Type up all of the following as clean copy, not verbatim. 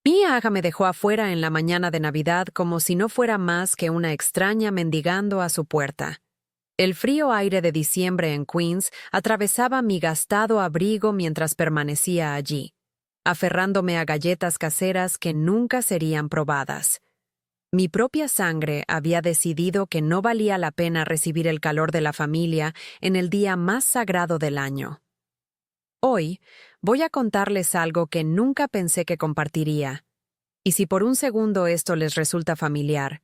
Mi hija me dejó afuera en la mañana de Navidad como si no fuera más que una extraña mendigando a su puerta. El frío aire de diciembre en Queens atravesaba mi gastado abrigo mientras permanecía allí, aferrándome a galletas caseras que nunca serían probadas. Mi propia sangre había decidido que no valía la pena recibir el calor de la familia en el día más sagrado del año. Hoy voy a contarles algo que nunca pensé que compartiría. Y si por un segundo esto les resulta familiar,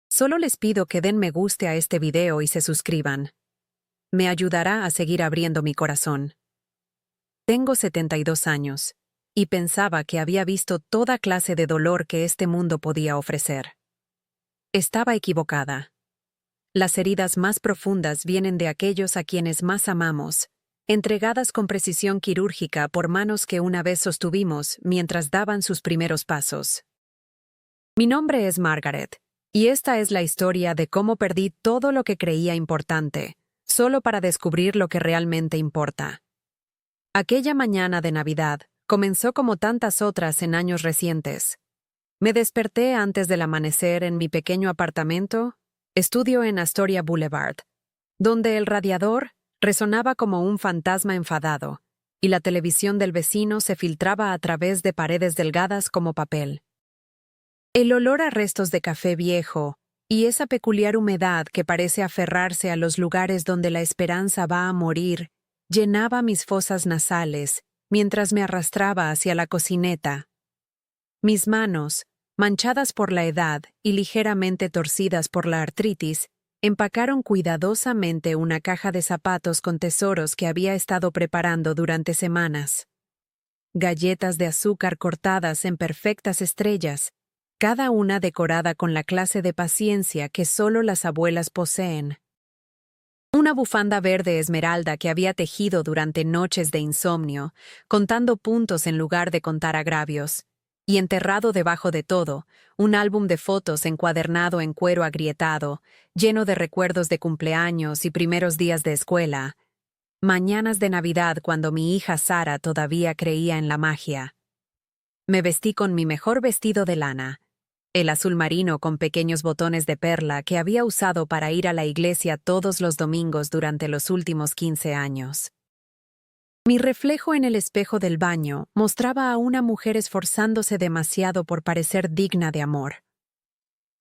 solo les pido que den me guste a este video y se suscriban. Me ayudará a seguir abriendo mi corazón. Tengo 72 años, y pensaba que había visto toda clase de dolor que este mundo podía ofrecer. Estaba equivocada. Las heridas más profundas vienen de aquellos a quienes más amamos, entregadas con precisión quirúrgica por manos que una vez sostuvimos mientras daban sus primeros pasos. Mi nombre es Margaret, y esta es la historia de cómo perdí todo lo que creía importante, solo para descubrir lo que realmente importa. Aquella mañana de Navidad comenzó como tantas otras en años recientes. Me desperté antes del amanecer en mi pequeño apartamento, estudio en Astoria Boulevard, donde el radiador resonaba como un fantasma enfadado, y la televisión del vecino se filtraba a través de paredes delgadas como papel. El olor a restos de café viejo y esa peculiar humedad que parece aferrarse a los lugares donde la esperanza va a morir llenaba mis fosas nasales mientras me arrastraba hacia la cocineta. Mis manos, manchadas por la edad y ligeramente torcidas por la artritis, empacaron cuidadosamente una caja de zapatos con tesoros que había estado preparando durante semanas. Galletas de azúcar cortadas en perfectas estrellas, cada una decorada con la clase de paciencia que solo las abuelas poseen. Una bufanda verde esmeralda que había tejido durante noches de insomnio, contando puntos en lugar de contar agravios. Y enterrado debajo de todo, un álbum de fotos encuadernado en cuero agrietado, lleno de recuerdos de cumpleaños y primeros días de escuela. Mañanas de Navidad cuando mi hija Sara todavía creía en la magia. Me vestí con mi mejor vestido de lana, el azul marino con pequeños botones de perla que había usado para ir a la iglesia todos los domingos durante los últimos 15 años. Mi reflejo en el espejo del baño mostraba a una mujer esforzándose demasiado por parecer digna de amor.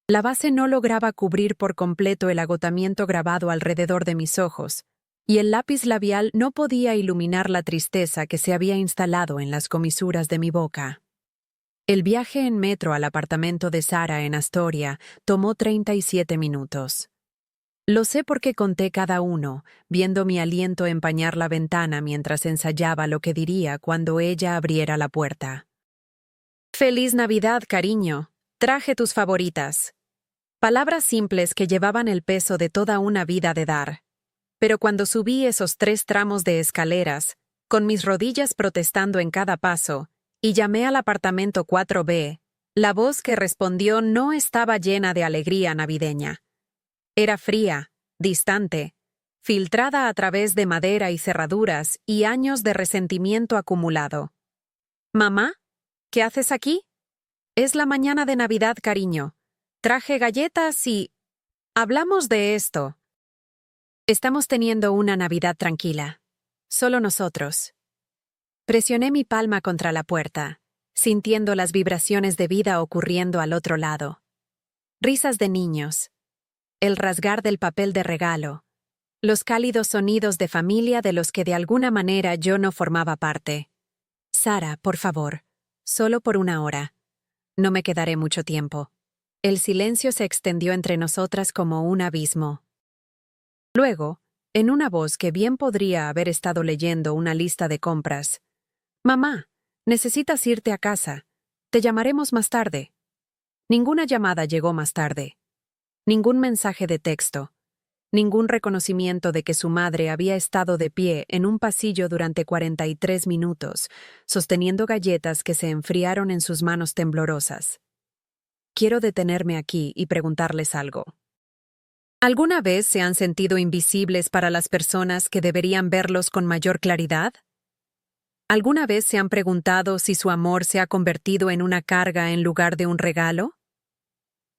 La base no lograba cubrir por completo el agotamiento grabado alrededor de mis ojos, y el lápiz labial no podía iluminar la tristeza que se había instalado en las comisuras de mi boca. El viaje en metro al apartamento de Sara en Astoria tomó 37 minutos. Lo sé porque conté cada uno, viendo mi aliento empañar la ventana mientras ensayaba lo que diría cuando ella abriera la puerta. «Feliz Navidad, cariño. Traje tus favoritas». Palabras simples que llevaban el peso de toda una vida de dar. Pero cuando subí esos 3 tramos de escaleras, con mis rodillas protestando en cada paso, y llamé al apartamento 4B, la voz que respondió no estaba llena de alegría navideña. Era fría, distante, filtrada a través de madera y cerraduras y años de resentimiento acumulado. «¿Mamá? ¿Qué haces aquí?» «Es la mañana de Navidad, cariño. Traje galletas y... hablamos de esto». Estamos teniendo una Navidad tranquila. Solo nosotros. Presioné mi palma contra la puerta, sintiendo las vibraciones de vida ocurriendo al otro lado. Risas de niños. El rasgar del papel de regalo. Los cálidos sonidos de familia de los que de alguna manera yo no formaba parte. «Sara, por favor. Solo por 1 hora. No me quedaré mucho tiempo». El silencio se extendió entre nosotras como un abismo. Luego, en una voz que bien podría haber estado leyendo una lista de compras. «Mamá, necesitas irte a casa. Te llamaremos más tarde». Ninguna llamada llegó más tarde. Ningún mensaje de texto. Ningún reconocimiento de que su madre había estado de pie en un pasillo durante 43 minutos, sosteniendo galletas que se enfriaron en sus manos temblorosas. Quiero detenerme aquí y preguntarles algo. ¿Alguna vez se han sentido invisibles para las personas que deberían verlos con mayor claridad? ¿Alguna vez se han preguntado si su amor se ha convertido en una carga en lugar de un regalo?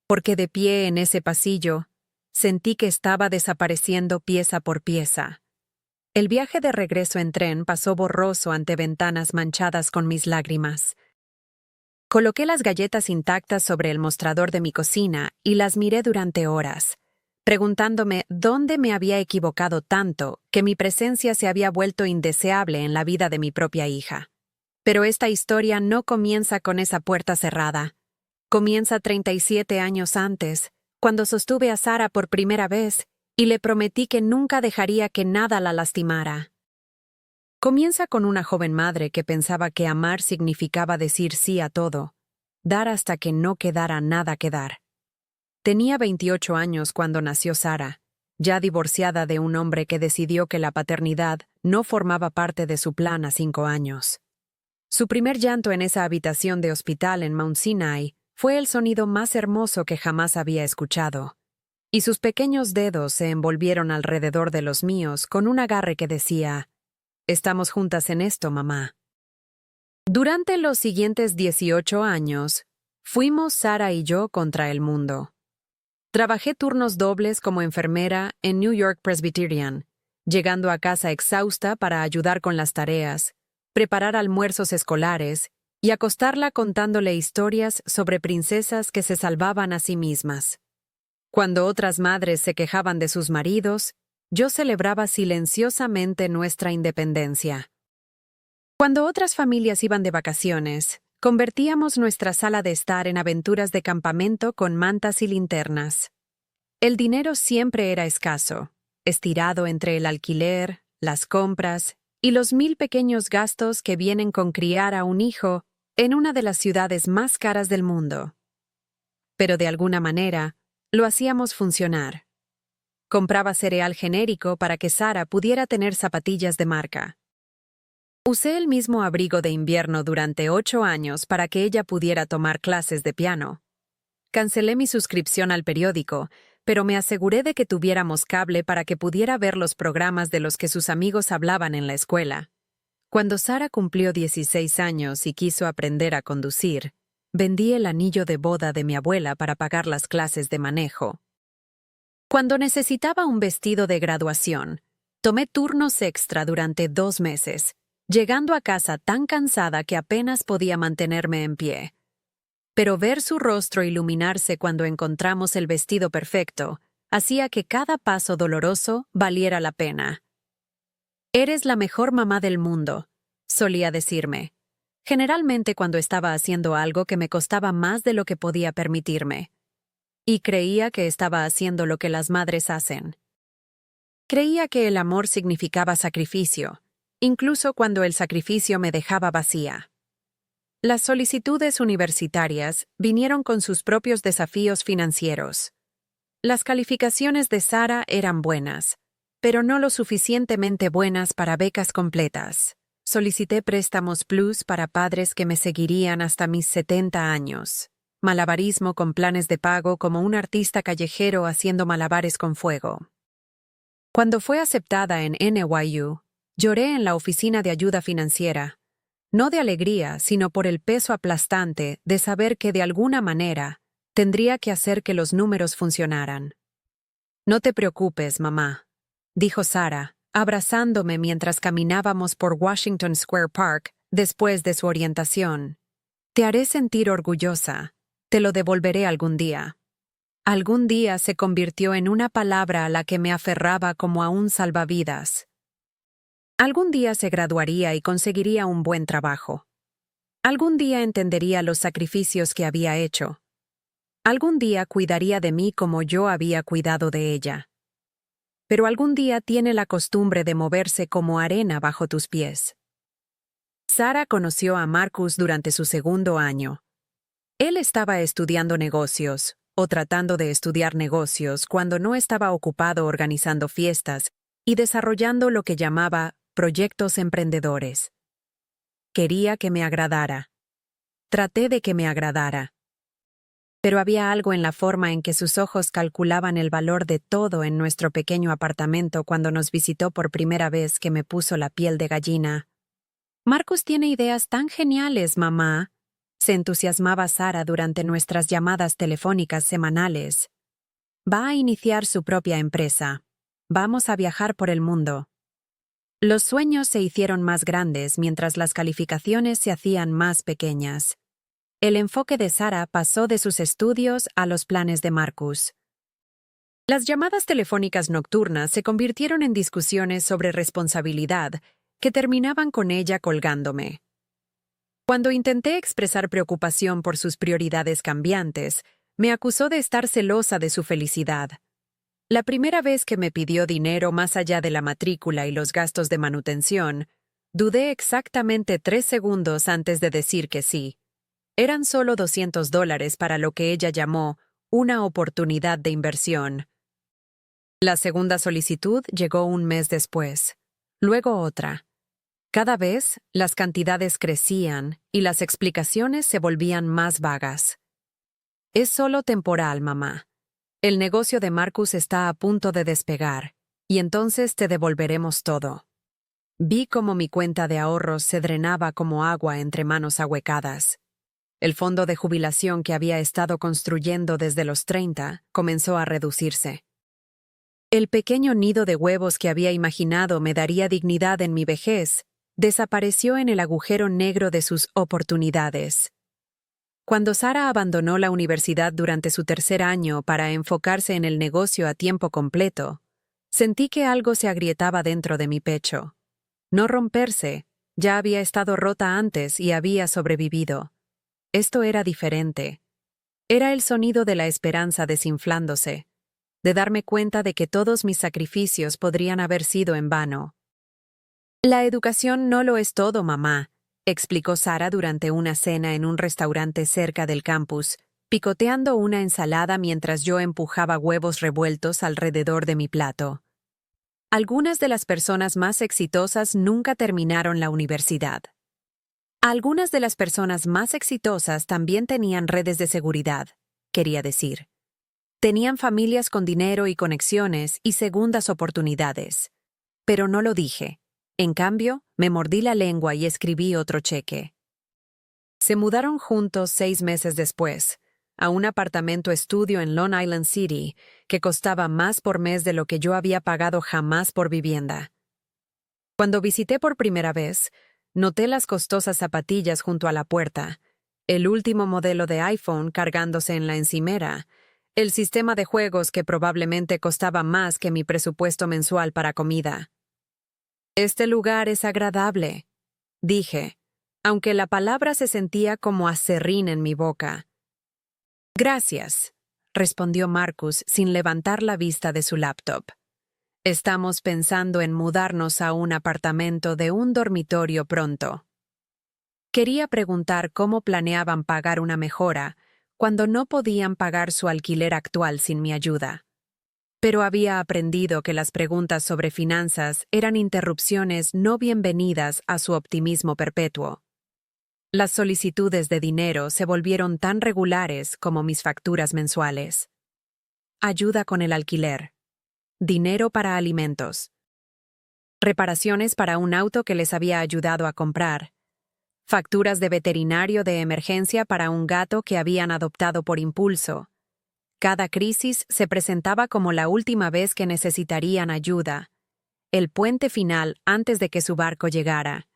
Porque de pie en ese pasillo, sentí que estaba desapareciendo pieza por pieza. El viaje de regreso en tren pasó borroso ante ventanas manchadas con mis lágrimas. Coloqué las galletas intactas sobre el mostrador de mi cocina y las miré durante horas, preguntándome dónde me había equivocado tanto que mi presencia se había vuelto indeseable en la vida de mi propia hija. Pero esta historia no comienza con esa puerta cerrada. Comienza 37 años antes, cuando sostuve a Sara por primera vez y le prometí que nunca dejaría que nada la lastimara. Comienza con una joven madre que pensaba que amar significaba decir sí a todo, dar hasta que no quedara nada que dar. Tenía 28 años cuando nació Sara, ya divorciada de un hombre que decidió que la paternidad no formaba parte de su plan a 5 años. Su primer llanto en esa habitación de hospital en Mount Sinai fue el sonido más hermoso que jamás había escuchado, y sus pequeños dedos se envolvieron alrededor de los míos con un agarre que decía: «Estamos juntas en esto, mamá». Durante los siguientes 18 años, fuimos Sara y yo contra el mundo. Trabajé turnos dobles como enfermera en New York Presbyterian, llegando a casa exhausta para ayudar con las tareas, preparar almuerzos escolares y acostarla contándole historias sobre princesas que se salvaban a sí mismas. Cuando otras madres se quejaban de sus maridos, yo celebraba silenciosamente nuestra independencia. Cuando otras familias iban de vacaciones, convertíamos nuestra sala de estar en aventuras de campamento con mantas y linternas. El dinero siempre era escaso, estirado entre el alquiler, las compras y los 1000 pequeños gastos que vienen con criar a un hijo en una de las ciudades más caras del mundo. Pero de alguna manera, lo hacíamos funcionar. Compraba cereal genérico para que Sara pudiera tener zapatillas de marca. Usé el mismo abrigo de invierno durante 8 años para que ella pudiera tomar clases de piano. Cancelé mi suscripción al periódico, pero me aseguré de que tuviéramos cable para que pudiera ver los programas de los que sus amigos hablaban en la escuela. Cuando Sara cumplió 16 años y quiso aprender a conducir, vendí el anillo de boda de mi abuela para pagar las clases de manejo. Cuando necesitaba un vestido de graduación, tomé turnos extra durante 2 meses, llegando a casa tan cansada que apenas podía mantenerme en pie. Pero ver su rostro iluminarse cuando encontramos el vestido perfecto hacía que cada paso doloroso valiera la pena. «Eres la mejor mamá del mundo», solía decirme, generalmente cuando estaba haciendo algo que me costaba más de lo que podía permitirme. Y creía que estaba haciendo lo que las madres hacen. Creía que el amor significaba sacrificio, incluso cuando el sacrificio me dejaba vacía. Las solicitudes universitarias vinieron con sus propios desafíos financieros. Las calificaciones de Sara eran buenas, pero no lo suficientemente buenas para becas completas. Solicité préstamos plus para padres que me seguirían hasta mis 70 años. Malabarismo con planes de pago como un artista callejero haciendo malabares con fuego. Cuando fue aceptada en NYU, lloré en la oficina de ayuda financiera. No de alegría, sino por el peso aplastante de saber que de alguna manera tendría que hacer que los números funcionaran. «No te preocupes, mamá», dijo Sara, abrazándome mientras caminábamos por Washington Square Park después de su orientación. «Te haré sentir orgullosa. Te lo devolveré algún día». Algún día se convirtió en una palabra a la que me aferraba como a un salvavidas. Algún día se graduaría y conseguiría un buen trabajo. Algún día entendería los sacrificios que había hecho. Algún día cuidaría de mí como yo había cuidado de ella. Pero algún día tiene la costumbre de moverse como arena bajo tus pies. Sara conoció a Marcus durante su segundo año. Él estaba estudiando negocios, o tratando de estudiar negocios cuando no estaba ocupado organizando fiestas y desarrollando lo que llamaba proyectos emprendedores. Quería que me agradara. Traté de que me agradara. Pero había algo en la forma en que sus ojos calculaban el valor de todo en nuestro pequeño apartamento cuando nos visitó por primera vez que me puso la piel de gallina. Marcus tiene ideas tan geniales, mamá. Se entusiasmaba Sara durante nuestras llamadas telefónicas semanales. Va a iniciar su propia empresa. Vamos a viajar por el mundo. Los sueños se hicieron más grandes mientras las calificaciones se hacían más pequeñas. El enfoque de Sara pasó de sus estudios a los planes de Marcus. Las llamadas telefónicas nocturnas se convirtieron en discusiones sobre responsabilidad que terminaban con ella colgándome. Cuando intenté expresar preocupación por sus prioridades cambiantes, me acusó de estar celosa de su felicidad. La primera vez que me pidió dinero más allá de la matrícula y los gastos de manutención, dudé exactamente 3 segundos antes de decir que sí. Eran solo $200 para lo que ella llamó una oportunidad de inversión. La segunda solicitud llegó un mes después, luego otra. Cada vez, las cantidades crecían y las explicaciones se volvían más vagas. Es solo temporal, mamá. El negocio de Marcus está a punto de despegar, y entonces te devolveremos todo. Vi cómo mi cuenta de ahorros se drenaba como agua entre manos ahuecadas. El fondo de jubilación que había estado construyendo desde los 30 comenzó a reducirse. El pequeño nido de huevos que había imaginado me daría dignidad en mi vejez desapareció en el agujero negro de sus oportunidades. Cuando Sara abandonó la universidad durante su tercer año para enfocarse en el negocio a tiempo completo, sentí que algo se agrietaba dentro de mi pecho. No romperse, ya había estado rota antes y había sobrevivido. Esto era diferente. Era el sonido de la esperanza desinflándose, de darme cuenta de que todos mis sacrificios podrían haber sido en vano. La educación no lo es todo, mamá, explicó Sara durante una cena en un restaurante cerca del campus, picoteando una ensalada mientras yo empujaba huevos revueltos alrededor de mi plato. Algunas de las personas más exitosas nunca terminaron la universidad. Algunas de las personas más exitosas también tenían redes de seguridad, quería decir. Tenían familias con dinero y conexiones y segundas oportunidades. Pero no lo dije. En cambio, me mordí la lengua y escribí otro cheque. Se mudaron juntos 6 meses después, a un apartamento estudio en Long Island City, que costaba más por mes de lo que yo había pagado jamás por vivienda. Cuando visité por primera vez, noté las costosas zapatillas junto a la puerta, el último modelo de iPhone cargándose en la encimera, el sistema de juegos que probablemente costaba más que mi presupuesto mensual para comida. Este lugar es agradable, dije, aunque la palabra se sentía como aserrín en mi boca. Gracias, respondió Marcus sin levantar la vista de su laptop. Estamos pensando en mudarnos a un apartamento de un dormitorio pronto. Quería preguntar cómo planeaban pagar una mejora cuando no podían pagar su alquiler actual sin mi ayuda. Pero había aprendido que las preguntas sobre finanzas eran interrupciones no bienvenidas a su optimismo perpetuo. Las solicitudes de dinero se volvieron tan regulares como mis facturas mensuales. Ayuda con el alquiler. Dinero para alimentos. Reparaciones para un auto que les había ayudado a comprar. Facturas de veterinario de emergencia para un gato que habían adoptado por impulso. Cada crisis se presentaba como la última vez que necesitarían ayuda. El puente final antes de que su barco llegara.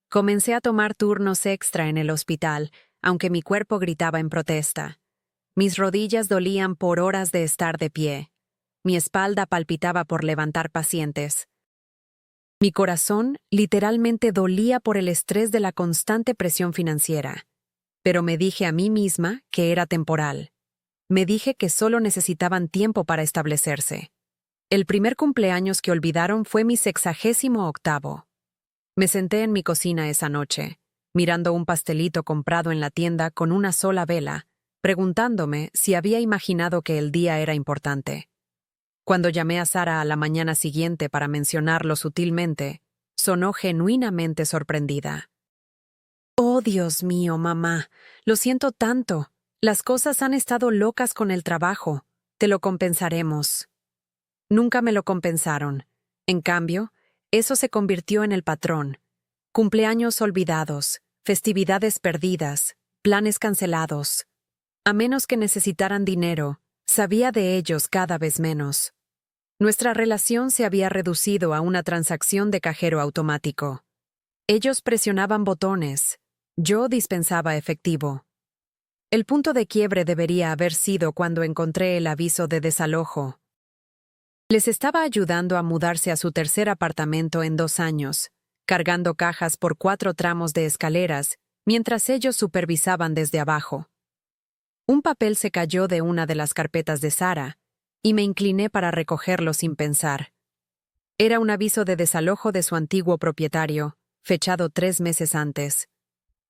Comencé a tomar turnos extra en el hospital, aunque mi cuerpo gritaba en protesta. Mis rodillas dolían por horas de estar de pie. Mi espalda palpitaba por levantar pacientes. Mi corazón literalmente dolía por el estrés de la constante presión financiera. Pero me dije a mí misma que era temporal. Me dije que solo necesitaban tiempo para establecerse. El primer cumpleaños que olvidaron fue mi 68º. Me senté en mi cocina esa noche, mirando un pastelito comprado en la tienda con una sola vela, preguntándome si había imaginado que el día era importante. Cuando llamé a Sara a la mañana siguiente para mencionarlo sutilmente, sonó genuinamente sorprendida. «Oh, Dios mío, mamá, lo siento tanto. Las cosas han estado locas con el trabajo. Te lo compensaremos». Nunca me lo compensaron. En cambio, eso se convirtió en el patrón. Cumpleaños olvidados, festividades perdidas, planes cancelados. A menos que necesitaran dinero, sabía de ellos cada vez menos. Nuestra relación se había reducido a una transacción de cajero automático. Ellos presionaban botones, yo dispensaba efectivo. El punto de quiebre debería haber sido cuando encontré el aviso de desalojo. Les estaba ayudando a mudarse a su tercer apartamento en 2 años, cargando cajas por 4 tramos de escaleras, mientras ellos supervisaban desde abajo. Un papel se cayó de una de las carpetas de Sara, y me incliné para recogerlo sin pensar. Era un aviso de desalojo de su antiguo propietario, fechado 3 meses antes.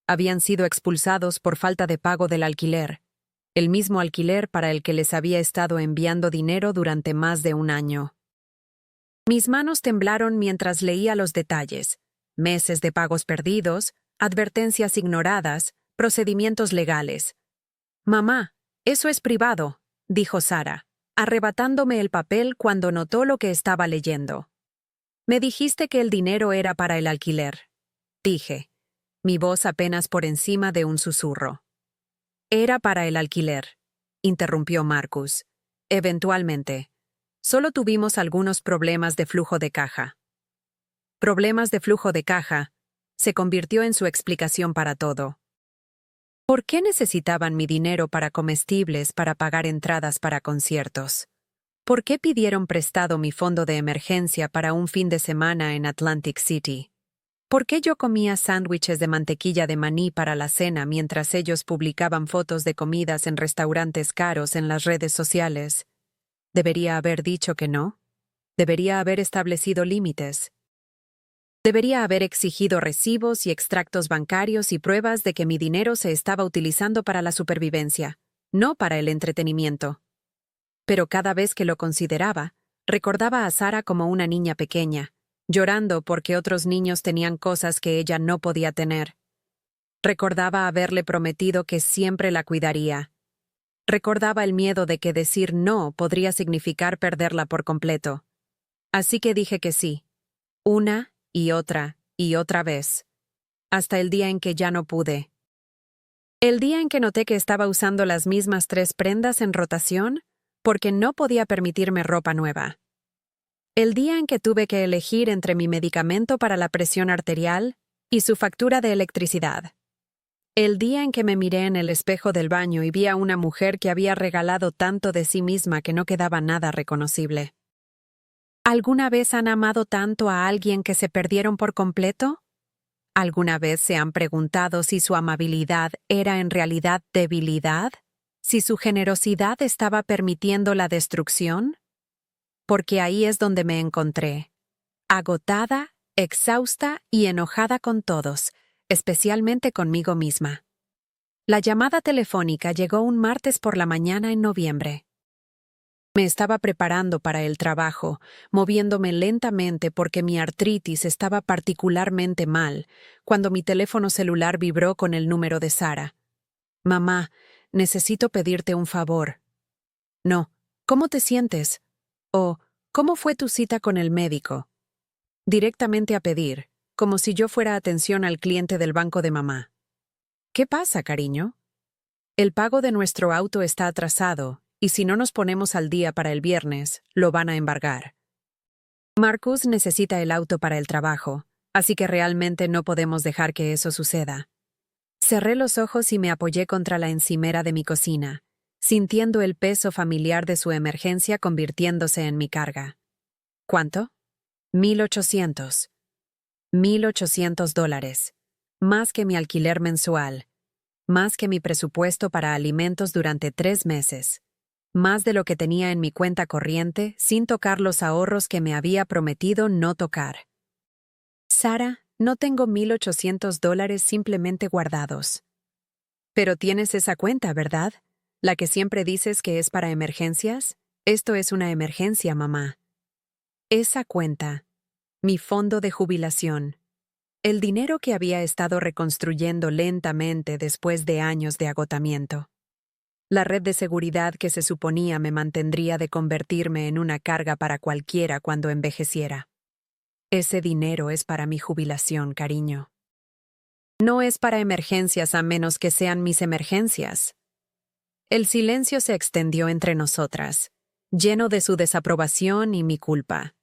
Habían sido expulsados por falta de pago del alquiler, el mismo alquiler para el que les había estado enviando dinero durante más de 1 año. Mis manos temblaron mientras leía los detalles: meses de pagos perdidos, advertencias ignoradas, procedimientos legales. «Mamá, eso es privado», dijo Sara, arrebatándome el papel cuando notó lo que estaba leyendo. «Me dijiste que el dinero era para el alquiler», dije, mi voz apenas por encima de un susurro. «Era para el alquiler», interrumpió Marcus. «Eventualmente. Solo tuvimos algunos problemas de flujo de caja». «Problemas de flujo de caja», se convirtió en su explicación para todo. ¿Por qué necesitaban mi dinero para comestibles para pagar entradas para conciertos? ¿Por qué pidieron prestado mi fondo de emergencia para un fin de semana en Atlantic City? ¿Por qué yo comía sándwiches de mantequilla de maní para la cena mientras ellos publicaban fotos de comidas en restaurantes caros en las redes sociales? ¿Debería haber dicho que no? ¿Debería haber establecido límites? Debería haber exigido recibos y extractos bancarios y pruebas de que mi dinero se estaba utilizando para la supervivencia, no para el entretenimiento. Pero cada vez que lo consideraba, recordaba a Sara como una niña pequeña, llorando porque otros niños tenían cosas que ella no podía tener. Recordaba haberle prometido que siempre la cuidaría. Recordaba el miedo de que decir no podría significar perderla por completo. Así que dije que sí. Una y otra vez. Hasta el día en que ya no pude. El día en que noté que estaba usando las mismas 3 prendas en rotación, porque no podía permitirme ropa nueva. El día en que tuve que elegir entre mi medicamento para la presión arterial y su factura de electricidad. El día en que me miré en el espejo del baño y vi a una mujer que había regalado tanto de sí misma que no quedaba nada reconocible. ¿Alguna vez han amado tanto a alguien que se perdieron por completo? ¿Alguna vez se han preguntado si su amabilidad era en realidad debilidad? ¿Si su generosidad estaba permitiendo la destrucción? Porque ahí es donde me encontré, agotada, exhausta y enojada con todos, especialmente conmigo misma. La llamada telefónica llegó un martes por la mañana en noviembre. Me estaba preparando para el trabajo, moviéndome lentamente porque mi artritis estaba particularmente mal, cuando mi teléfono celular vibró con el número de Sara. «Mamá, necesito pedirte un favor». «No, ¿cómo te sientes?» O «¿Cómo fue tu cita con el médico?» Directamente a pedir, como si yo fuera atención al cliente del banco de mamá. «¿Qué pasa, cariño?» «El pago de nuestro auto está atrasado, y si no nos ponemos al día para el viernes, lo van a embargar. Marcus necesita el auto para el trabajo, así que realmente no podemos dejar que eso suceda». Cerré los ojos y me apoyé contra la encimera de mi cocina, sintiendo el peso familiar de su emergencia convirtiéndose en mi carga. ¿Cuánto? 1,800. $1,800. Más que mi alquiler mensual. Más que mi presupuesto para alimentos durante 3 meses. Más de lo que tenía en mi cuenta corriente sin tocar los ahorros que me había prometido no tocar. «Sara, no tengo $1,800 simplemente guardados». «Pero tienes esa cuenta, ¿verdad? La que siempre dices que es para emergencias. Esto es una emergencia, mamá». Esa cuenta. Mi fondo de jubilación. El dinero que había estado reconstruyendo lentamente después de años de agotamiento. La red de seguridad que se suponía me mantendría de convertirme en una carga para cualquiera cuando envejeciera. Ese dinero es para mi jubilación, cariño. No es para emergencias a menos que sean mis emergencias. El silencio se extendió entre nosotras, lleno de su desaprobación y mi culpa.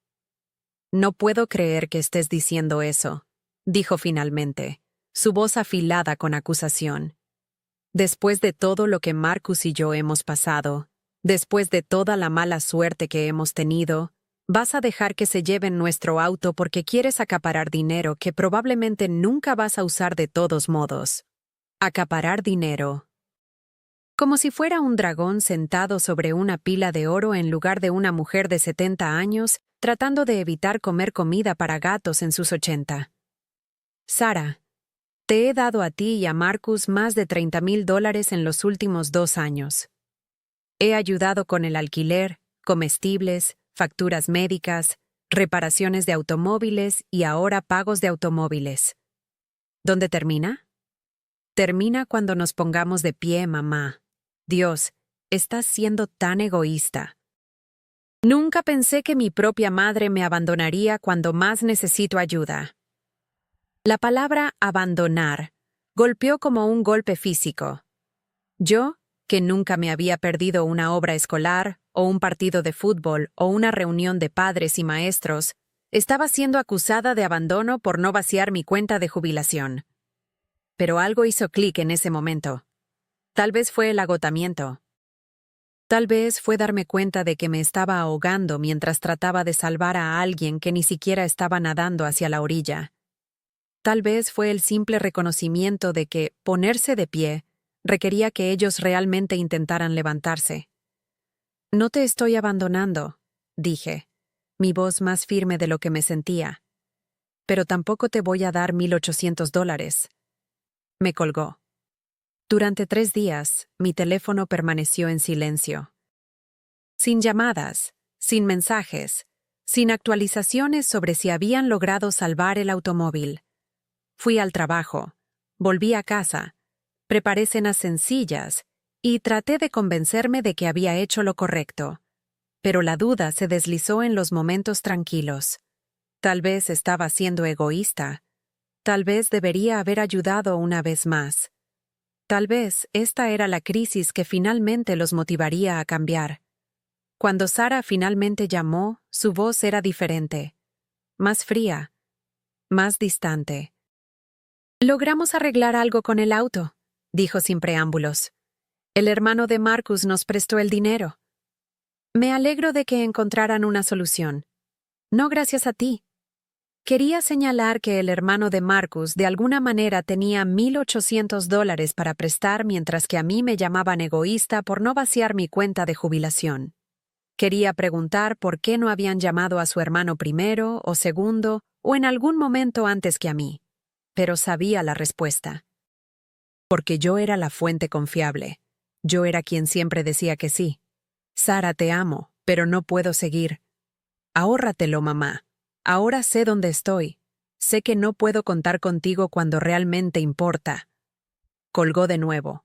No puedo creer que estés diciendo eso, dijo finalmente, su voz afilada con acusación. Después de todo lo que Marcus y yo hemos pasado, después de toda la mala suerte que hemos tenido, ¿vas a dejar que se lleven nuestro auto porque quieres acaparar dinero que probablemente nunca vas a usar de todos modos? Acaparar dinero. Como si fuera un dragón sentado sobre una pila de oro en lugar de una mujer de 70 años tratando de evitar comer comida para gatos en sus 80. Sara, te he dado a ti y a Marcus más de $30,000 en los últimos 2 años. He ayudado con el alquiler, comestibles, facturas médicas, reparaciones de automóviles y ahora pagos de automóviles. ¿Dónde termina? Termina cuando nos pongamos de pie, mamá. Dios, estás siendo tan egoísta. Nunca pensé que mi propia madre me abandonaría cuando más necesito ayuda. La palabra abandonar golpeó como un golpe físico. Yo, que nunca me había perdido una obra escolar, o un partido de fútbol, o una reunión de padres y maestros, estaba siendo acusada de abandono por no vaciar mi cuenta de jubilación. Pero algo hizo clic en ese momento. Tal vez fue el agotamiento. Tal vez fue darme cuenta de que me estaba ahogando mientras trataba de salvar a alguien que ni siquiera estaba nadando hacia la orilla. Tal vez fue el simple reconocimiento de que ponerse de pie requería que ellos realmente intentaran levantarse. No te estoy abandonando, dije, mi voz más firme de lo que me sentía. Pero tampoco te voy a dar $1,800. Me colgó. Durante 3 días, mi teléfono permaneció en silencio. Sin llamadas, sin mensajes, sin actualizaciones sobre si habían logrado salvar el automóvil. Fui al trabajo, volví a casa, preparé cenas sencillas y traté de convencerme de que había hecho lo correcto. Pero la duda se deslizó en los momentos tranquilos. Tal vez estaba siendo egoísta. Tal vez debería haber ayudado una vez más. Tal vez esta era la crisis que finalmente los motivaría a cambiar. Cuando Sara finalmente llamó, su voz era diferente, más fría, más distante. «Logramos arreglar algo con el auto», dijo sin preámbulos. «El hermano de Marcus nos prestó el dinero. Me alegro de que encontraran una solución. No gracias a ti. Quería señalar que el hermano de Marcus de alguna manera tenía $1,800 para prestar mientras que a mí me llamaban egoísta por no vaciar mi cuenta de jubilación. Quería preguntar por qué no habían llamado a su hermano primero o segundo o en algún momento antes que a mí. Pero sabía la respuesta. Porque yo era la fuente confiable. Yo era quien siempre decía que sí. Sara, te amo, pero no puedo seguir. Ahórratelo, mamá. Ahora sé dónde estoy. Sé que no puedo contar contigo cuando realmente importa. Colgó de nuevo.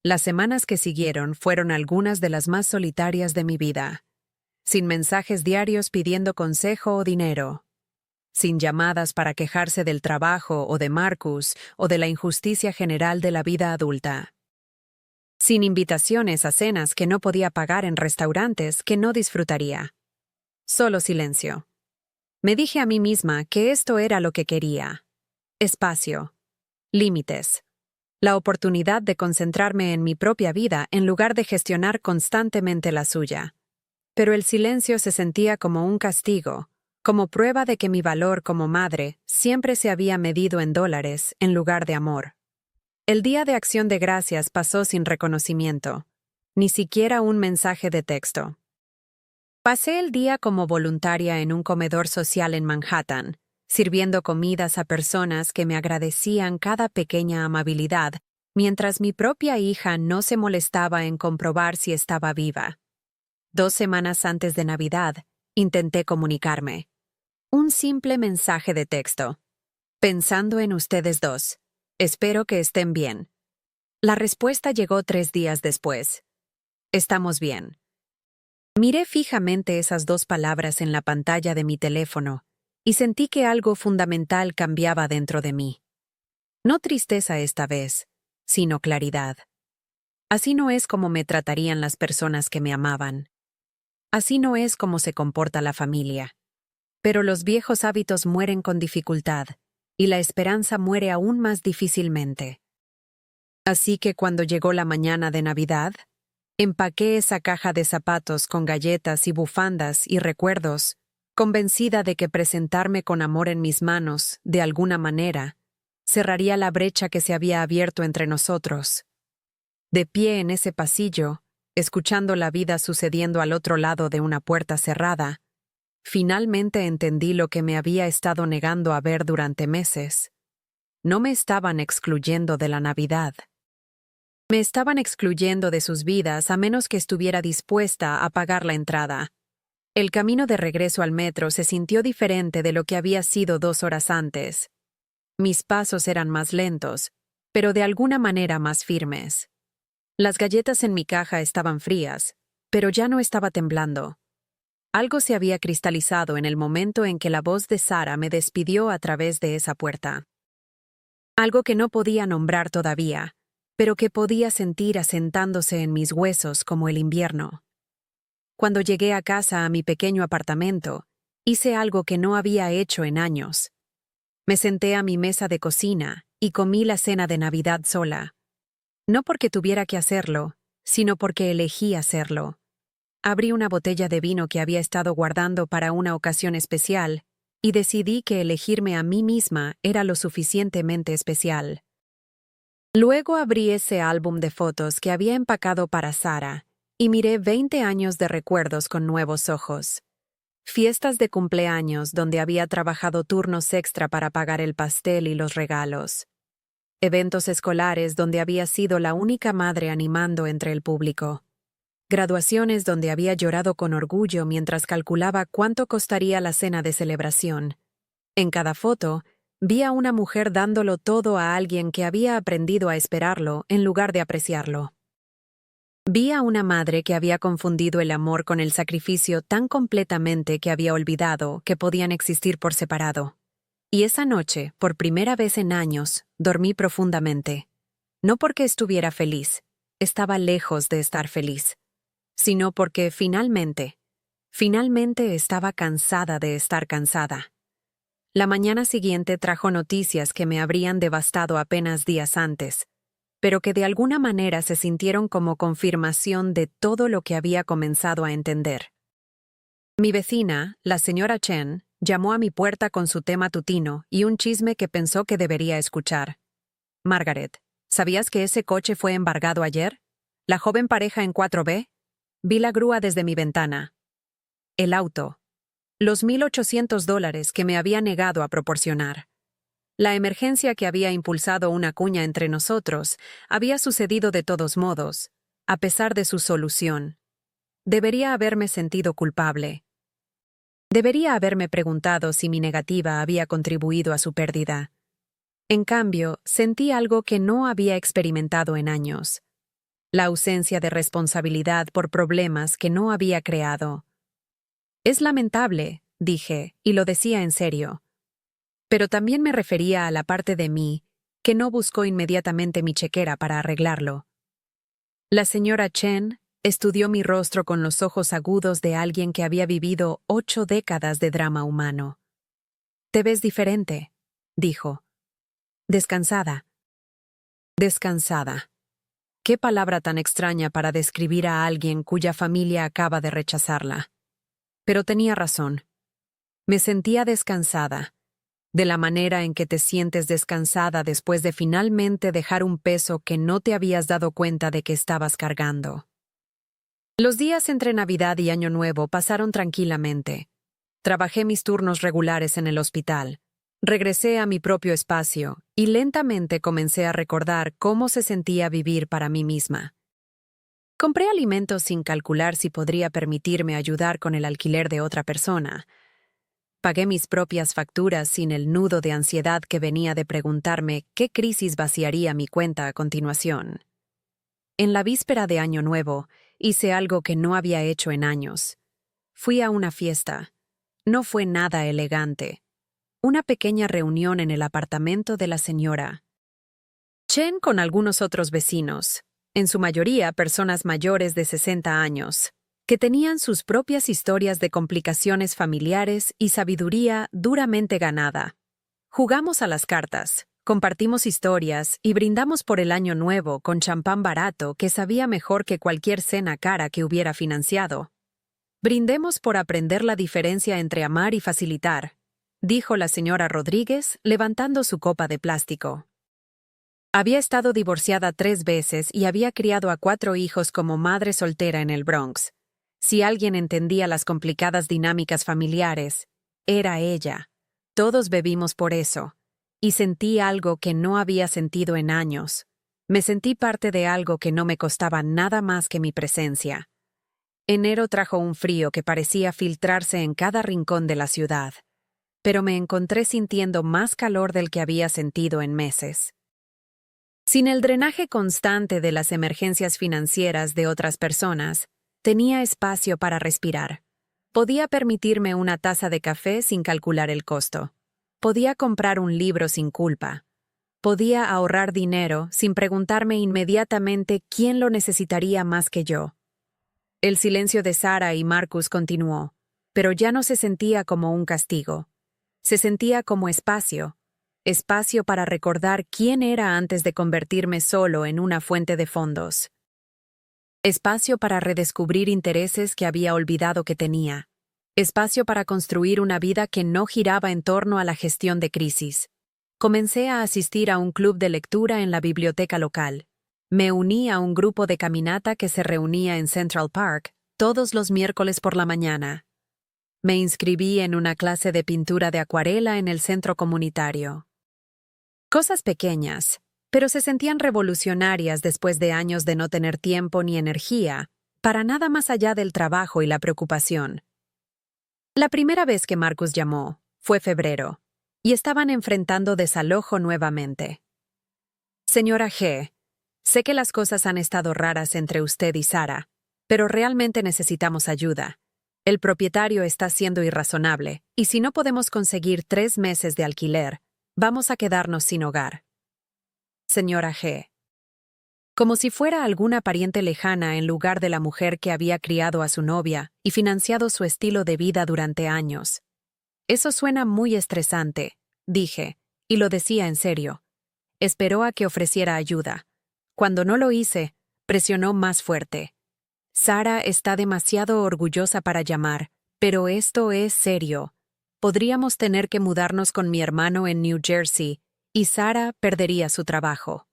Las semanas que siguieron fueron algunas de las más solitarias de mi vida. Sin mensajes diarios pidiendo consejo o dinero. Sin llamadas para quejarse del trabajo o de Marcus o de la injusticia general de la vida adulta. Sin invitaciones a cenas que no podía pagar en restaurantes que no disfrutaría. Solo silencio. Me dije a mí misma que esto era lo que quería. Espacio. Límites. La oportunidad de concentrarme en mi propia vida en lugar de gestionar constantemente la suya. Pero el silencio se sentía como un castigo, como prueba de que mi valor como madre siempre se había medido en dólares en lugar de amor. El Día de Acción de Gracias pasó sin reconocimiento, ni siquiera un mensaje de texto. Pasé el día como voluntaria en un comedor social en Manhattan, sirviendo comidas a personas que me agradecían cada pequeña amabilidad, mientras mi propia hija no se molestaba en comprobar si estaba viva. 2 semanas antes de Navidad, intenté comunicarme. Un simple mensaje de texto. Pensando en ustedes dos. Espero que estén bien. La respuesta llegó 3 días después. Estamos bien. Miré fijamente esas 2 palabras en la pantalla de mi teléfono y sentí que algo fundamental cambiaba dentro de mí. No tristeza esta vez, sino claridad. Así no es como me tratarían las personas que me amaban. Así no es como se comporta la familia. Pero los viejos hábitos mueren con dificultad, y la esperanza muere aún más difícilmente. Así que cuando llegó la mañana de Navidad, empaqué esa caja de zapatos con galletas y bufandas y recuerdos, convencida de que presentarme con amor en mis manos, de alguna manera, cerraría la brecha que se había abierto entre nosotros. De pie en ese pasillo, escuchando la vida sucediendo al otro lado de una puerta cerrada, finalmente entendí lo que me había estado negando a ver durante meses. No me estaban excluyendo de la Navidad. Me estaban excluyendo de sus vidas a menos que estuviera dispuesta a pagar la entrada. El camino de regreso al metro se sintió diferente de lo que había sido 2 horas antes. Mis pasos eran más lentos, pero de alguna manera más firmes. Las galletas en mi caja estaban frías, pero ya no estaba temblando. Algo se había cristalizado en el momento en que la voz de Sara me despidió a través de esa puerta. Algo que no podía nombrar todavía, pero que podía sentir asentándose en mis huesos como el invierno. Cuando llegué a casa a mi pequeño apartamento, hice algo que no había hecho en años. Me senté a mi mesa de cocina y comí la cena de Navidad sola. No porque tuviera que hacerlo, sino porque elegí hacerlo. Abrí una botella de vino que había estado guardando para una ocasión especial y decidí que elegirme a mí misma era lo suficientemente especial. Luego abrí ese álbum de fotos que había empacado para Sara y miré 20 años de recuerdos con nuevos ojos. Fiestas de cumpleaños donde había trabajado turnos extra para pagar el pastel y los regalos. Eventos escolares donde había sido la única madre animando entre el público. Graduaciones donde había llorado con orgullo mientras calculaba cuánto costaría la cena de celebración. En cada foto, vi a una mujer dándolo todo a alguien que había aprendido a esperarlo en lugar de apreciarlo. Vi a una madre que había confundido el amor con el sacrificio tan completamente que había olvidado que podían existir por separado. Y esa noche, por primera vez en años, dormí profundamente. No porque estuviera feliz, estaba lejos de estar feliz, sino porque finalmente estaba cansada de estar cansada. La mañana siguiente trajo noticias que me habrían devastado apenas días antes, pero que de alguna manera se sintieron como confirmación de todo lo que había comenzado a entender. Mi vecina, la señora Chen, llamó a mi puerta con su té matutino y un chisme que pensó que debería escuchar. Margaret, ¿sabías que ese coche fue embargado ayer? ¿La joven pareja en 4B? Vi la grúa desde mi ventana. El auto. Los $1,800 que me había negado a proporcionar. La emergencia que había impulsado una cuña entre nosotros había sucedido de todos modos, a pesar de su solución. Debería haberme sentido culpable. Debería haberme preguntado si mi negativa había contribuido a su pérdida. En cambio, sentí algo que no había experimentado en años. La ausencia de responsabilidad por problemas que no había creado. Es lamentable, dije, y lo decía en serio. Pero también me refería a la parte de mí que no buscó inmediatamente mi chequera para arreglarlo. La señora Chen estudió mi rostro con los ojos agudos de alguien que había vivido 8 décadas de drama humano. «Te ves diferente», dijo. «Descansada». Descansada. Qué palabra tan extraña para describir a alguien cuya familia acaba de rechazarla. Pero tenía razón. Me sentía descansada, de la manera en que te sientes descansada después de finalmente dejar un peso que no te habías dado cuenta de que estabas cargando. Los días entre Navidad y Año Nuevo pasaron tranquilamente. Trabajé mis turnos regulares en el hospital. Regresé a mi propio espacio y lentamente comencé a recordar cómo se sentía vivir para mí misma. Compré alimentos sin calcular si podría permitirme ayudar con el alquiler de otra persona. Pagué mis propias facturas sin el nudo de ansiedad que venía de preguntarme qué crisis vaciaría mi cuenta a continuación. En la víspera de Año Nuevo, hice algo que no había hecho en años. Fui a una fiesta. No fue nada elegante. Una pequeña reunión en el apartamento de la señora. Chen con algunos otros vecinos, en su mayoría personas mayores de 60 años, que tenían sus propias historias de complicaciones familiares y sabiduría duramente ganada. Jugamos a las cartas, compartimos historias y brindamos por el año nuevo con champán barato que sabía mejor que cualquier cena cara que hubiera financiado. Brindemos por aprender la diferencia entre amar y facilitar, dijo la señora Rodríguez, levantando su copa de plástico. Había estado divorciada 3 veces y había criado a 4 hijos como madre soltera en el Bronx. Si alguien entendía las complicadas dinámicas familiares, era ella. Todos bebimos por eso. Y sentí algo que no había sentido en años. Me sentí parte de algo que no me costaba nada más que mi presencia. Enero trajo un frío que parecía filtrarse en cada rincón de la ciudad. Pero me encontré sintiendo más calor del que había sentido en meses. Sin el drenaje constante de las emergencias financieras de otras personas, tenía espacio para respirar. Podía permitirme una taza de café sin calcular el costo. Podía comprar un libro sin culpa. Podía ahorrar dinero sin preguntarme inmediatamente quién lo necesitaría más que yo. El silencio de Sara y Marcus continuó, pero ya no se sentía como un castigo. Se sentía como espacio. Espacio para recordar quién era antes de convertirme solo en una fuente de fondos. Espacio para redescubrir intereses que había olvidado que tenía. Espacio para construir una vida que no giraba en torno a la gestión de crisis. Comencé a asistir a un club de lectura en la biblioteca local. Me uní a un grupo de caminata que se reunía en Central Park todos los miércoles por la mañana. Me inscribí en una clase de pintura de acuarela en el centro comunitario. Cosas pequeñas, pero se sentían revolucionarias después de años de no tener tiempo ni energía para nada más allá del trabajo y la preocupación. La primera vez que Marcus llamó fue febrero, y estaban enfrentando desalojo nuevamente. Señora G., sé que las cosas han estado raras entre usted y Sara, pero realmente necesitamos ayuda. El propietario está siendo irrazonable, y si no podemos conseguir 3 meses de alquiler, vamos a quedarnos sin hogar. Señora G. Como si fuera alguna pariente lejana en lugar de la mujer que había criado a su novia y financiado su estilo de vida durante años. Eso suena muy estresante, dije, y lo decía en serio. Esperó a que ofreciera ayuda. Cuando no lo hice, presionó más fuerte. Sara está demasiado orgullosa para llamar, pero esto es serio. Podríamos tener que mudarnos con mi hermano en New Jersey, y Sara perdería su trabajo.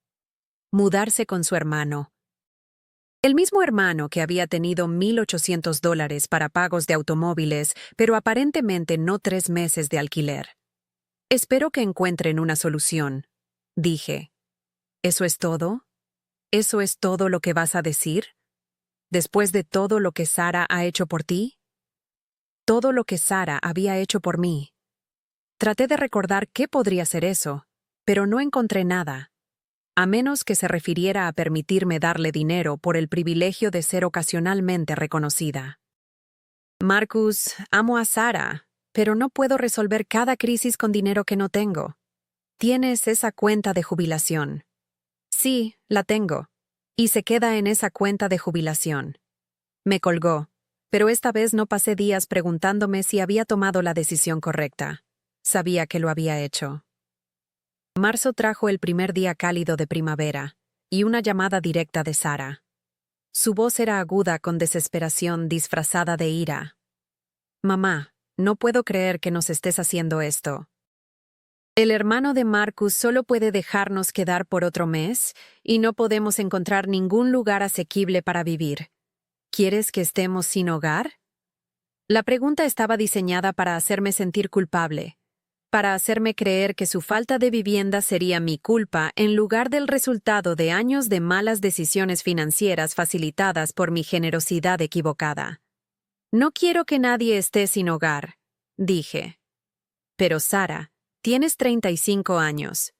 Mudarse con su hermano. El mismo hermano que había tenido $1,800 para pagos de automóviles, pero aparentemente no 3 meses de alquiler. Espero que encuentren una solución, dije. ¿Eso es todo? ¿Eso es todo lo que vas a decir? ¿Después de todo lo que Sara ha hecho por ti? Todo lo que Sara había hecho por mí. Traté de recordar qué podría ser eso, pero no encontré nada. A menos que se refiriera a permitirme darle dinero por el privilegio de ser ocasionalmente reconocida. Marcus, amo a Sara, pero no puedo resolver cada crisis con dinero que no tengo. ¿Tienes esa cuenta de jubilación? Sí, la tengo. Y se queda en esa cuenta de jubilación. Me colgó, pero esta vez no pasé días preguntándome si había tomado la decisión correcta. Sabía que lo había hecho. Marzo trajo el primer día cálido de primavera, y una llamada directa de Sara. Su voz era aguda con desesperación disfrazada de ira. Mamá, no puedo creer que nos estés haciendo esto. El hermano de Marcus solo puede dejarnos quedar por otro mes, y no podemos encontrar ningún lugar asequible para vivir. ¿Quieres que estemos sin hogar? La pregunta estaba diseñada para hacerme sentir culpable, para hacerme creer que su falta de vivienda sería mi culpa en lugar del resultado de años de malas decisiones financieras facilitadas por mi generosidad equivocada. No quiero que nadie esté sin hogar, dije. Pero Sara, tienes 35 años.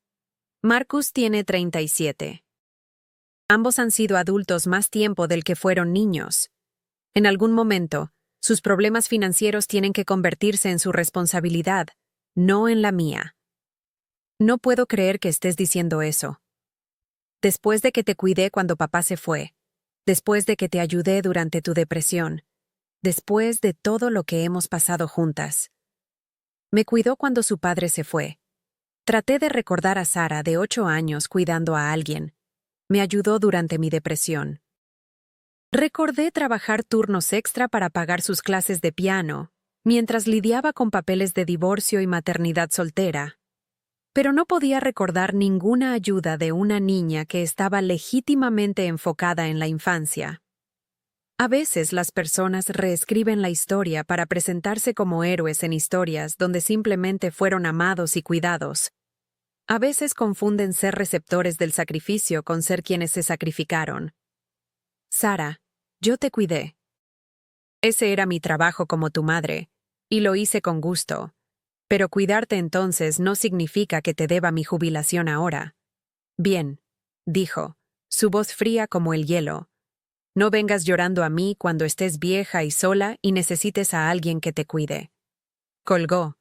Marcus tiene 37. Ambos han sido adultos más tiempo del que fueron niños. En algún momento, sus problemas financieros tienen que convertirse en su responsabilidad, no en la mía. No puedo creer que estés diciendo eso. Después de que te cuidé cuando papá se fue, después de que te ayudé durante tu depresión, después de todo lo que hemos pasado juntas. Me cuidó cuando su padre se fue. Traté de recordar a Sara de 8 años cuidando a alguien. Me ayudó durante mi depresión. Recordé trabajar turnos extra para pagar sus clases de piano, mientras lidiaba con papeles de divorcio y maternidad soltera. Pero no podía recordar ninguna ayuda de una niña que estaba legítimamente enfocada en la infancia. A veces las personas reescriben la historia para presentarse como héroes en historias donde simplemente fueron amados y cuidados. A veces confunden ser receptores del sacrificio con ser quienes se sacrificaron. Sara, yo te cuidé. Ese era mi trabajo como tu madre, y lo hice con gusto. Pero cuidarte entonces no significa que te deba mi jubilación ahora. Bien, dijo, su voz fría como el hielo. No vengas llorando a mí cuando estés vieja y sola y necesites a alguien que te cuide. Colgó,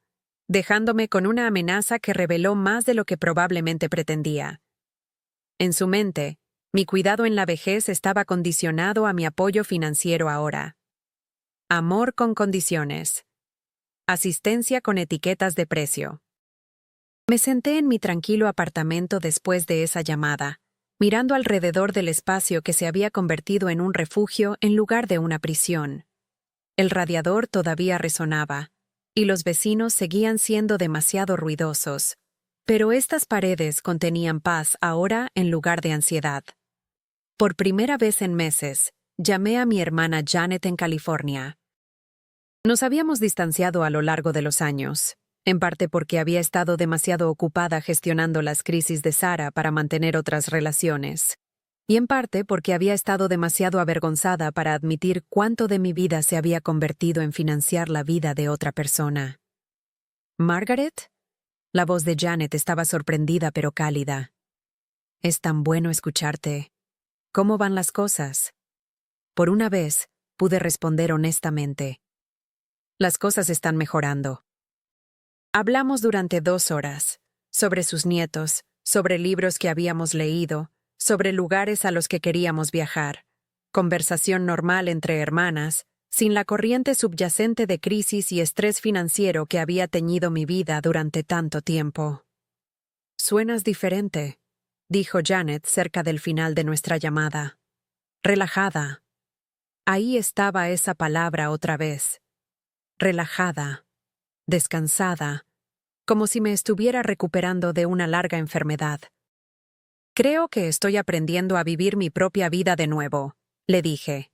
dejándome con una amenaza que reveló más de lo que probablemente pretendía. En su mente, mi cuidado en la vejez estaba condicionado a mi apoyo financiero ahora. Amor con condiciones. Asistencia con etiquetas de precio. Me senté en mi tranquilo apartamento después de esa llamada, mirando alrededor del espacio que se había convertido en un refugio en lugar de una prisión. El radiador todavía resonaba, y los vecinos seguían siendo demasiado ruidosos, pero estas paredes contenían paz ahora en lugar de ansiedad. Por primera vez en meses, llamé a mi hermana Janet en California. Nos habíamos distanciado a lo largo de los años, en parte porque había estado demasiado ocupada gestionando las crisis de Sara para mantener otras relaciones, y en parte porque había estado demasiado avergonzada para admitir cuánto de mi vida se había convertido en financiar la vida de otra persona. ¿Margaret? La voz de Janet estaba sorprendida pero cálida. Es tan bueno escucharte. ¿Cómo van las cosas? Por una vez, pude responder honestamente. Las cosas están mejorando. Hablamos durante 2 horas, sobre sus nietos, sobre libros que habíamos leído, sobre lugares a los que queríamos viajar. Conversación normal entre hermanas, sin la corriente subyacente de crisis y estrés financiero que había teñido mi vida durante tanto tiempo. Suenas diferente, dijo Janet cerca del final de nuestra llamada. Relajada. Ahí estaba esa palabra otra vez. Relajada, descansada, como si me estuviera recuperando de una larga enfermedad. Creo que estoy aprendiendo a vivir mi propia vida de nuevo, le dije.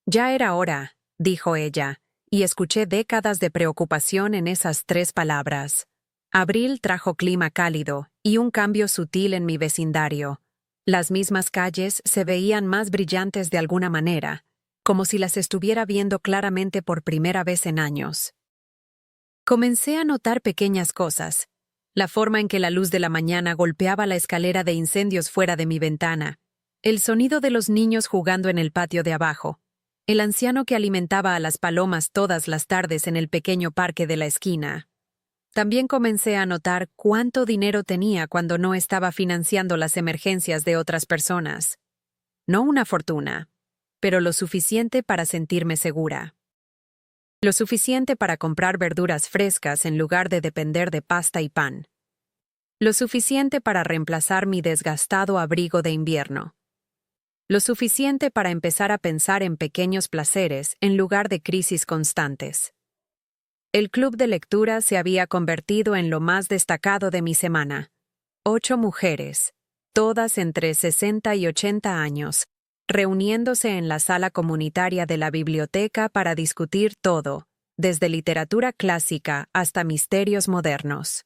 Ya era hora, dijo ella, y escuché décadas de preocupación en esas 3 palabras. Abril trajo clima cálido y un cambio sutil en mi vecindario. Las mismas calles se veían más brillantes de alguna manera, como si las estuviera viendo claramente por primera vez en años. Comencé a notar pequeñas cosas. La forma en que la luz de la mañana golpeaba la escalera de incendios fuera de mi ventana, el sonido de los niños jugando en el patio de abajo, el anciano que alimentaba a las palomas todas las tardes en el pequeño parque de la esquina. También comencé a notar cuánto dinero tenía cuando no estaba financiando las emergencias de otras personas. No una fortuna, pero lo suficiente para sentirme segura. Lo suficiente para comprar verduras frescas en lugar de depender de pasta y pan. Lo suficiente para reemplazar mi desgastado abrigo de invierno. Lo suficiente para empezar a pensar en pequeños placeres en lugar de crisis constantes. El club de lectura se había convertido en lo más destacado de mi semana. 8 mujeres, todas entre 60 y 80 años, reuniéndose en la sala comunitaria de la biblioteca para discutir todo, desde literatura clásica hasta misterios modernos.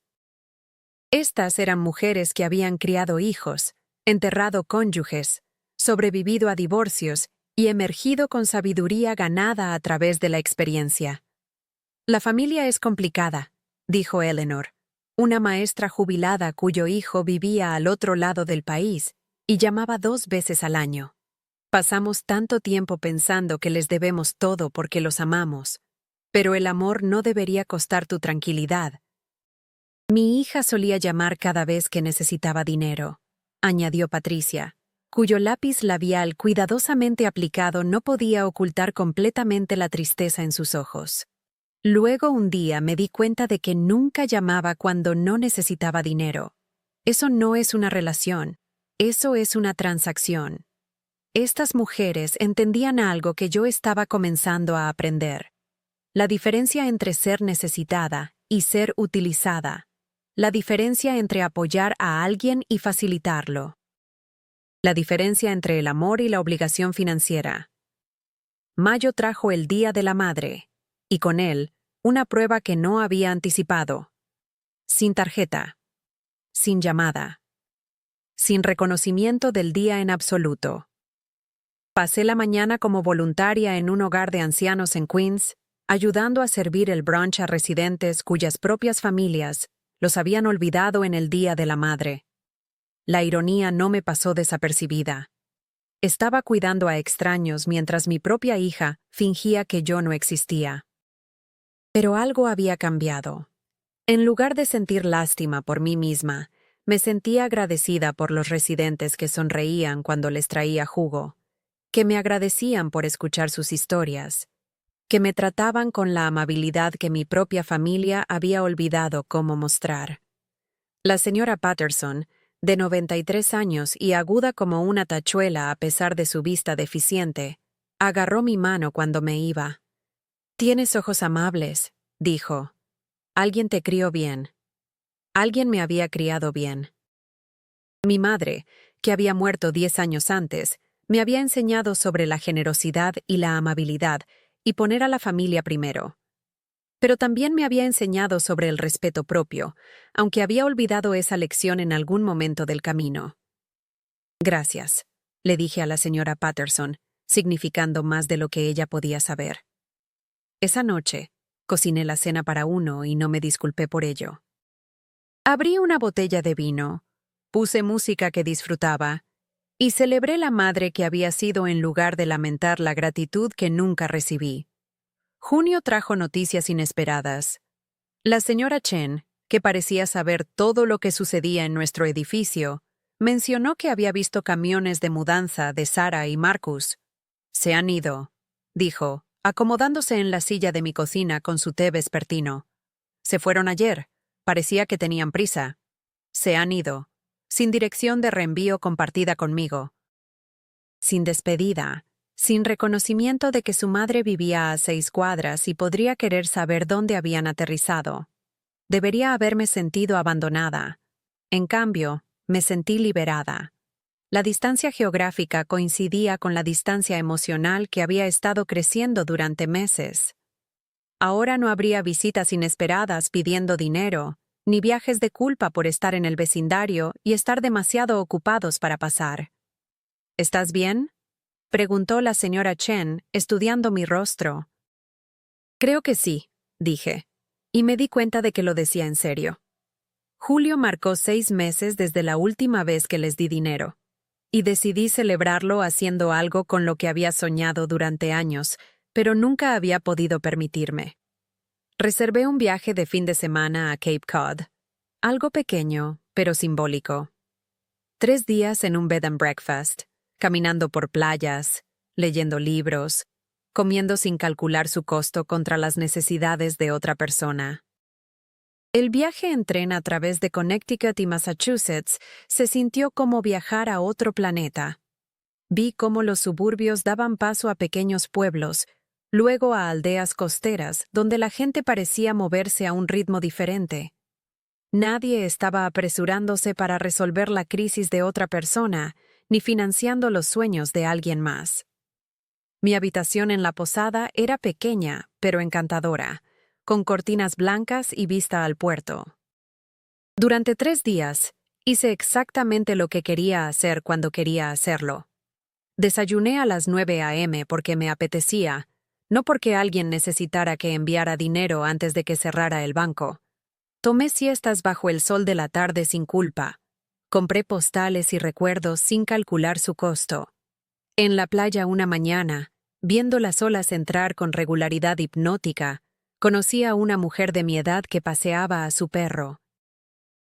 Estas eran mujeres que habían criado hijos, enterrado cónyuges, sobrevivido a divorcios y emergido con sabiduría ganada a través de la experiencia. La familia es complicada, dijo Eleanor, una maestra jubilada cuyo hijo vivía al otro lado del país y llamaba 2 veces al año. Pasamos tanto tiempo pensando que les debemos todo porque los amamos, pero el amor no debería costar tu tranquilidad. Mi hija solía llamar cada vez que necesitaba dinero. añadió Patricia, cuyo lápiz labial cuidadosamente aplicado no podía ocultar completamente la tristeza en sus ojos. Luego un día me di cuenta de que nunca llamaba cuando no necesitaba dinero. Eso no es una relación, eso es una transacción. Estas mujeres entendían algo que yo estaba comenzando a aprender. La diferencia entre ser necesitada y ser utilizada. La diferencia entre apoyar a alguien y facilitarlo. La diferencia entre el amor y la obligación financiera. Mayo trajo el Día de la Madre, y con él, una prueba que no había anticipado. Sin tarjeta. Sin llamada. Sin reconocimiento del día en absoluto. Pasé la mañana como voluntaria en un hogar de ancianos en Queens, ayudando a servir el brunch a residentes cuyas propias familias los habían olvidado en el Día de la Madre. La ironía no me pasó desapercibida. Estaba cuidando a extraños mientras mi propia hija fingía que yo no existía. Pero algo había cambiado. En lugar de sentir lástima por mí misma, me sentía agradecida por los residentes que sonreían cuando les traía jugo, que me agradecían por escuchar sus historias, que me trataban con la amabilidad que mi propia familia había olvidado cómo mostrar. La señora Patterson, de 93 años y aguda como una tachuela a pesar de su vista deficiente, agarró mi mano cuando me iba. «Tienes ojos amables», dijo. «Alguien te crió bien. Alguien me había criado bien». Mi madre, que había muerto 10 años antes, me había enseñado sobre la generosidad y la amabilidad y poner a la familia primero. Pero también me había enseñado sobre el respeto propio, aunque había olvidado esa lección en algún momento del camino. «Gracias», le dije a la señora Patterson, significando más de lo que ella podía saber. Esa noche, cociné la cena para uno y no me disculpé por ello. Abrí una botella de vino, puse música que disfrutaba, y celebré la madre que había sido en lugar de lamentar la gratitud que nunca recibí. Junio trajo noticias inesperadas. La señora Chen, que parecía saber todo lo que sucedía en nuestro edificio, mencionó que había visto camiones de mudanza de Sara y Marcus. «Se han ido», dijo, acomodándose en la silla de mi cocina con su té vespertino. «Se fueron ayer. Parecía que tenían prisa. Se han ido, sin dirección de reenvío compartida conmigo. Sin despedida, sin reconocimiento de que su madre vivía a 6 cuadras y podría querer saber dónde habían aterrizado. Debería haberme sentido abandonada. En cambio, me sentí liberada. La distancia geográfica coincidía con la distancia emocional que había estado creciendo durante meses. Ahora no habría visitas inesperadas pidiendo dinero, ni viajes de culpa por estar en el vecindario y estar demasiado ocupados para pasar. «¿Estás bien?», preguntó la señora Chen, estudiando mi rostro. «Creo que sí», dije, y me di cuenta de que lo decía en serio. Julio marcó 6 meses desde la última vez que les di dinero, y decidí celebrarlo haciendo algo con lo que había soñado durante años, pero nunca había podido permitirme. Reservé un viaje de fin de semana a Cape Cod, algo pequeño, pero simbólico. 3 días en un bed and breakfast, caminando por playas, leyendo libros, comiendo sin calcular su costo contra las necesidades de otra persona. El viaje en tren a través de Connecticut y Massachusetts se sintió como viajar a otro planeta. Vi cómo los suburbios daban paso a pequeños pueblos, luego a aldeas costeras donde la gente parecía moverse a un ritmo diferente. Nadie estaba apresurándose para resolver la crisis de otra persona, ni financiando los sueños de alguien más. Mi habitación en la posada era pequeña, pero encantadora, con cortinas blancas y vista al puerto. Durante 3 días, hice exactamente lo que quería hacer cuando quería hacerlo. Desayuné a las 9 a.m. porque me apetecía, no porque alguien necesitara que enviara dinero antes de que cerrara el banco. Tomé siestas bajo el sol de la tarde sin culpa. Compré postales y recuerdos sin calcular su costo. En la playa una mañana, viendo las olas entrar con regularidad hipnótica, conocí a una mujer de mi edad que paseaba a su perro.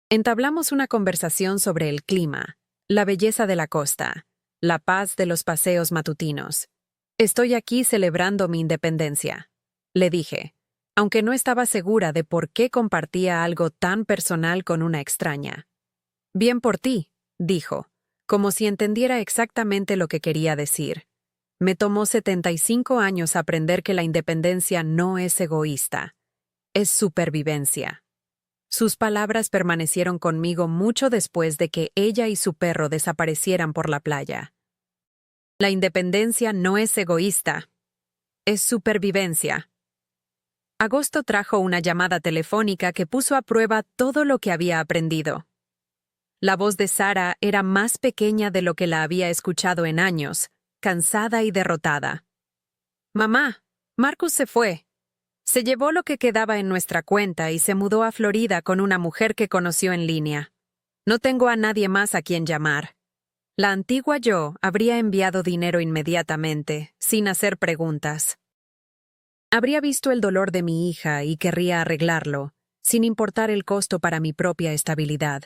Entablamos una conversación sobre el clima, La belleza de la costa, la paz de los paseos matutinos. Estoy aquí celebrando mi independencia, le dije, aunque no estaba segura de por qué compartía algo tan personal con una extraña. Bien por ti, dijo, como si entendiera exactamente lo que quería decir. Me tomó 75 años aprender que la independencia no es egoísta, es supervivencia. Sus palabras permanecieron conmigo mucho después de que ella y su perro desaparecieran por la playa. La independencia no es egoísta, es supervivencia. Agosto trajo una llamada telefónica que puso a prueba todo lo que había aprendido. La voz de Sara era más pequeña de lo que la había escuchado en años, cansada y derrotada. Mamá, Marcus se fue. Se llevó lo que quedaba en nuestra cuenta y se mudó a Florida con una mujer que conoció en línea. No tengo a nadie más a quien llamar. La antigua yo habría enviado dinero inmediatamente, sin hacer preguntas. Habría visto el dolor de mi hija y querría arreglarlo, sin importar el costo para mi propia estabilidad.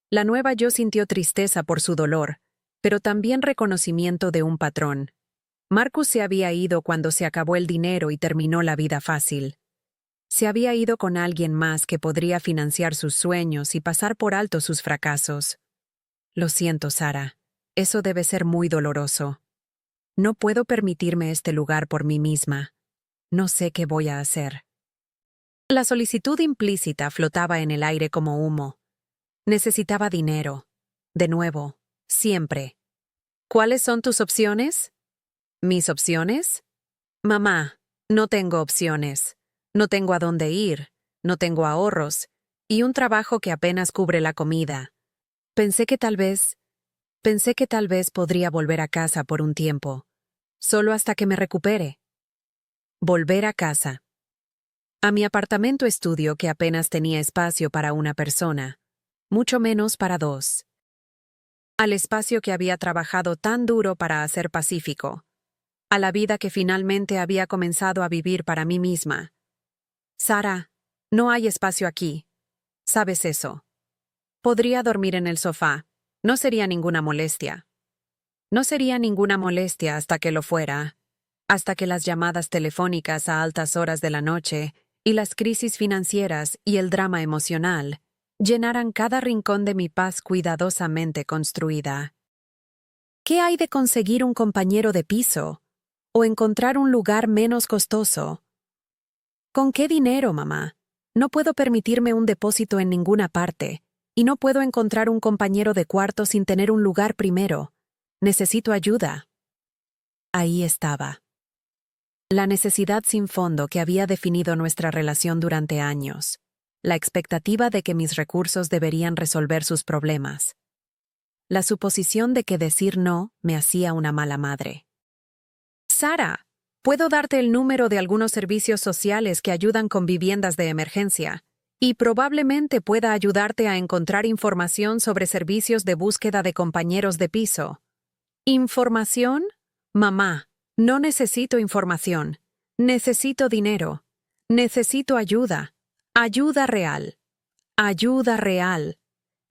La nueva yo sintió tristeza por su dolor, pero también reconocimiento de un patrón. Marcus se había ido cuando se acabó el dinero y terminó la vida fácil. Se había ido con alguien más que podría financiar sus sueños y pasar por alto sus fracasos. Lo siento, Sara. Eso debe ser muy doloroso. No puedo permitirme este lugar por mí misma. No sé qué voy a hacer. La solicitud implícita flotaba en el aire como humo. Necesitaba dinero. De nuevo, siempre. ¿Cuáles son tus opciones? ¿Mis opciones? Mamá, no tengo opciones. No tengo a dónde ir, no tengo ahorros, y un trabajo que apenas cubre la comida. Pensé que tal vez podría volver a casa por un tiempo, solo hasta que me recupere. Volver a casa. A mi apartamento estudio que apenas tenía espacio para una persona, mucho menos para dos. Al espacio que había trabajado tan duro para hacer pacífico. A la vida que finalmente había comenzado a vivir para mí misma. Sara, no hay espacio aquí. ¿Sabes eso? Podría dormir en el sofá. No sería ninguna molestia. No sería ninguna molestia hasta que lo fuera. Hasta que las llamadas telefónicas a altas horas de la noche y las crisis financieras y el drama emocional llenaran cada rincón de mi paz cuidadosamente construida. ¿Qué hay de conseguir un compañero de piso? ¿O encontrar un lugar menos costoso? ¿Con qué dinero, mamá? No puedo permitirme un depósito en ninguna parte, y no puedo encontrar un compañero de cuarto sin tener un lugar primero. Necesito ayuda. Ahí estaba. La necesidad sin fondo que había definido nuestra relación durante años. La expectativa de que mis recursos deberían resolver sus problemas. La suposición de que decir no me hacía una mala madre. Sara, puedo darte el número de algunos servicios sociales que ayudan con viviendas de emergencia, y probablemente pueda ayudarte a encontrar información sobre servicios de búsqueda de compañeros de piso. ¿Información? Mamá, no necesito información. Necesito dinero. Necesito ayuda. Ayuda real. Ayuda real.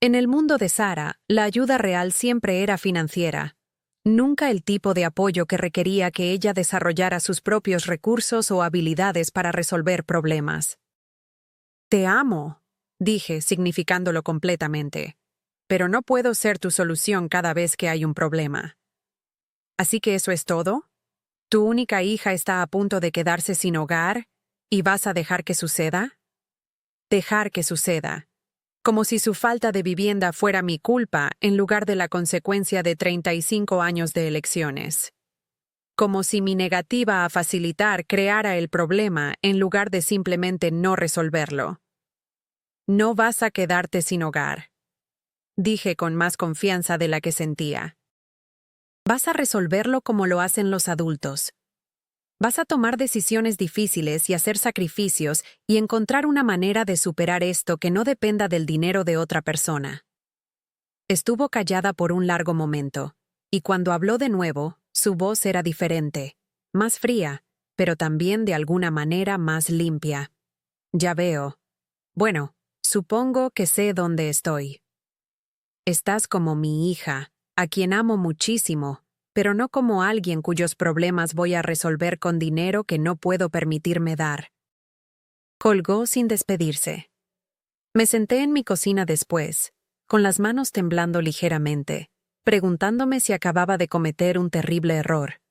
En el mundo de Sara, la ayuda real siempre era financiera. Nunca el tipo de apoyo que requería que ella desarrollara sus propios recursos o habilidades para resolver problemas. Te amo, dije, significándolo completamente, pero no puedo ser tu solución cada vez que hay un problema. ¿Así que eso es todo? ¿Tu única hija está a punto de quedarse sin hogar y vas a dejar que suceda? Dejar que suceda. Como si su falta de vivienda fuera mi culpa en lugar de la consecuencia de 35 años de elecciones. Como si mi negativa a facilitar creara el problema en lugar de simplemente no resolverlo. No vas a quedarte sin hogar, dije con más confianza de la que sentía. Vas a resolverlo como lo hacen los adultos. Vas a tomar decisiones difíciles y hacer sacrificios y encontrar una manera de superar esto que no dependa del dinero de otra persona. Estuvo callada por un largo momento, y cuando habló de nuevo, su voz era diferente, más fría, pero también de alguna manera más limpia. Ya veo. Bueno, supongo que sé dónde estoy. Estás como mi hija, a quien amo muchísimo, pero no como alguien cuyos problemas voy a resolver con dinero que no puedo permitirme dar. Colgó sin despedirse. Me senté en mi cocina después, con las manos temblando ligeramente, preguntándome si acababa de cometer un terrible error.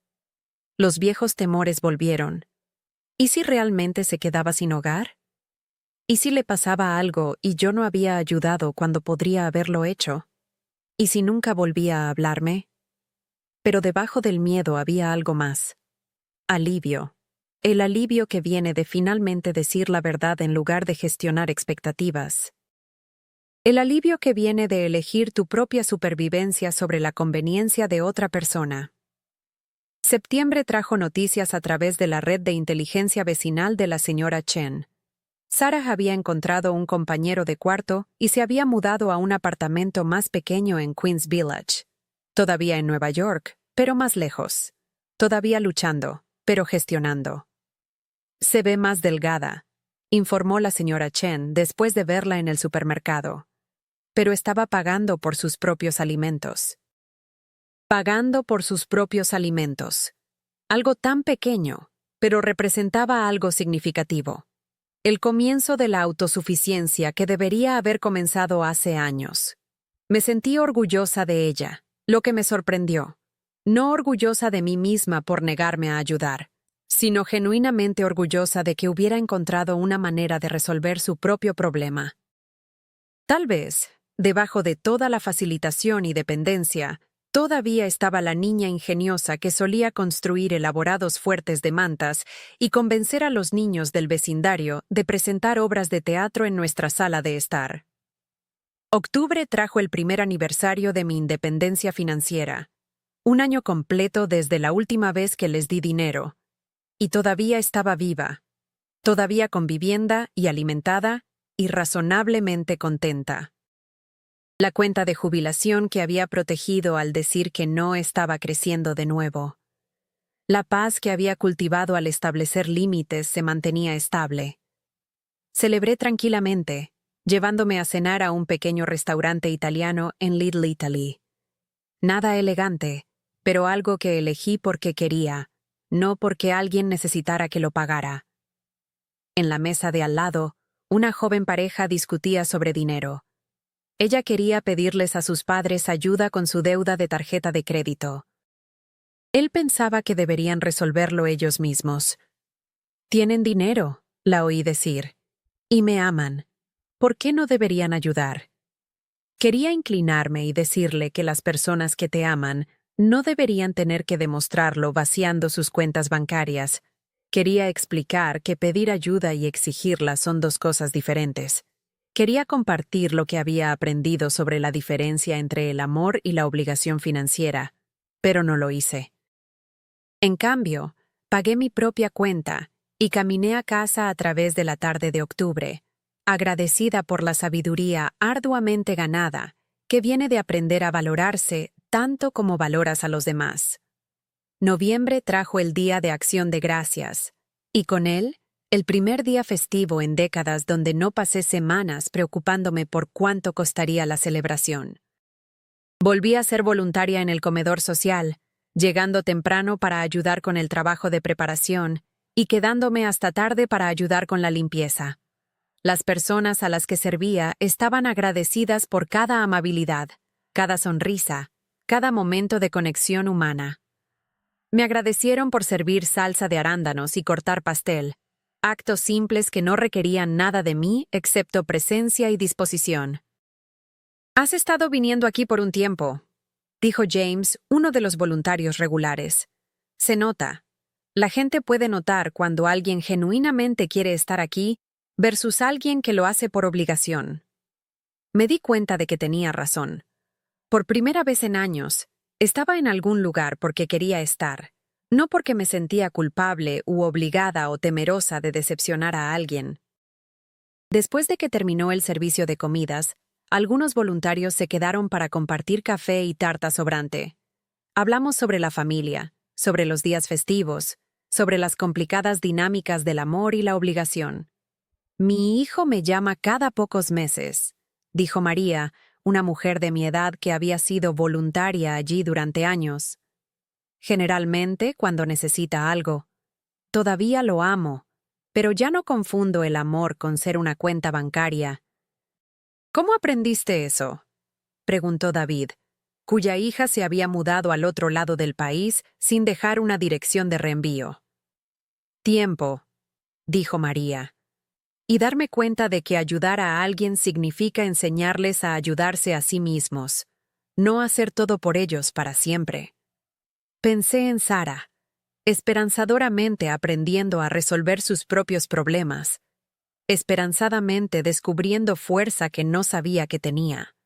Los viejos temores volvieron. ¿Y si realmente se quedaba sin hogar? ¿Y si le pasaba algo y yo no había ayudado cuando podría haberlo hecho? ¿Y si nunca volvía a hablarme? Pero debajo del miedo había algo más. Alivio. El alivio que viene de finalmente decir la verdad en lugar de gestionar expectativas. El alivio que viene de elegir tu propia supervivencia sobre la conveniencia de otra persona. Septiembre trajo noticias a través de la red de inteligencia vecinal de la señora Chen. Sarah había encontrado un compañero de cuarto y se había mudado a un apartamento más pequeño en Queens Village. Todavía en Nueva York, pero más lejos. Todavía luchando, pero gestionando. Se ve más delgada, informó la señora Chen después de verla en el supermercado. Pero estaba pagando por sus propios alimentos. Pagando por sus propios alimentos. Algo tan pequeño, pero representaba algo significativo. El comienzo de la autosuficiencia que debería haber comenzado hace años. Me sentí orgullosa de ella, lo que me sorprendió. No orgullosa de mí misma por negarme a ayudar, sino genuinamente orgullosa de que hubiera encontrado una manera de resolver su propio problema. Tal vez, debajo de toda la facilitación y dependencia, todavía estaba la niña ingeniosa que solía construir elaborados fuertes de mantas y convencer a los niños del vecindario de presentar obras de teatro en nuestra sala de estar. Octubre trajo el primer aniversario de mi independencia financiera, un año completo desde la última vez que les di dinero, y todavía estaba viva, todavía con vivienda y alimentada y razonablemente contenta. La cuenta de jubilación que había protegido al decir que no estaba creciendo de nuevo. La paz que había cultivado al establecer límites se mantenía estable. Celebré tranquilamente, llevándome a cenar a un pequeño restaurante italiano en Little Italy. Nada elegante, pero algo que elegí porque quería, no porque alguien necesitara que lo pagara. En la mesa de al lado, una joven pareja discutía sobre dinero. Ella quería pedirles a sus padres ayuda con su deuda de tarjeta de crédito. Él pensaba que deberían resolverlo ellos mismos. «Tienen dinero», la oí decir, «y me aman. ¿Por qué no deberían ayudar?» Quería inclinarme y decirle que las personas que te aman no deberían tener que demostrarlo vaciando sus cuentas bancarias. Quería explicar que pedir ayuda y exigirla son dos cosas diferentes. Quería compartir lo que había aprendido sobre la diferencia entre el amor y la obligación financiera, pero no lo hice. En cambio, pagué mi propia cuenta y caminé a casa a través de la tarde de octubre, agradecida por la sabiduría arduamente ganada que viene de aprender a valorarse tanto como valoras a los demás. Noviembre trajo el Día de Acción de Gracias, y con él, el primer día festivo en décadas donde no pasé semanas preocupándome por cuánto costaría la celebración. Volví a ser voluntaria en el comedor social, llegando temprano para ayudar con el trabajo de preparación y quedándome hasta tarde para ayudar con la limpieza. Las personas a las que servía estaban agradecidas por cada amabilidad, cada sonrisa, cada momento de conexión humana. Me agradecieron por servir salsa de arándanos y cortar pastel, actos simples que no requerían nada de mí excepto presencia y disposición. «Has estado viniendo aquí por un tiempo», dijo James, uno de los voluntarios regulares. «Se nota. La gente puede notar cuando alguien genuinamente quiere estar aquí versus alguien que lo hace por obligación». Me di cuenta de que tenía razón. Por primera vez en años, estaba en algún lugar porque quería estar. No porque me sentía culpable u obligada o temerosa de decepcionar a alguien. Después de que terminó el servicio de comidas, algunos voluntarios se quedaron para compartir café y tarta sobrante. Hablamos sobre la familia, sobre los días festivos, sobre las complicadas dinámicas del amor y la obligación. «Mi hijo me llama cada pocos meses», dijo María, una mujer de mi edad que había sido voluntaria allí durante años. Generalmente, cuando necesita algo. Todavía lo amo, pero ya no confundo el amor con ser una cuenta bancaria. ¿Cómo aprendiste eso?, preguntó David, cuya hija se había mudado al otro lado del país sin dejar una dirección de reenvío. Tiempo, dijo María. Y darme cuenta de que ayudar a alguien significa enseñarles a ayudarse a sí mismos, no hacer todo por ellos para siempre. Pensé en Sara, esperanzadoramente aprendiendo a resolver sus propios problemas, esperanzadamente descubriendo fuerza que no sabía que tenía.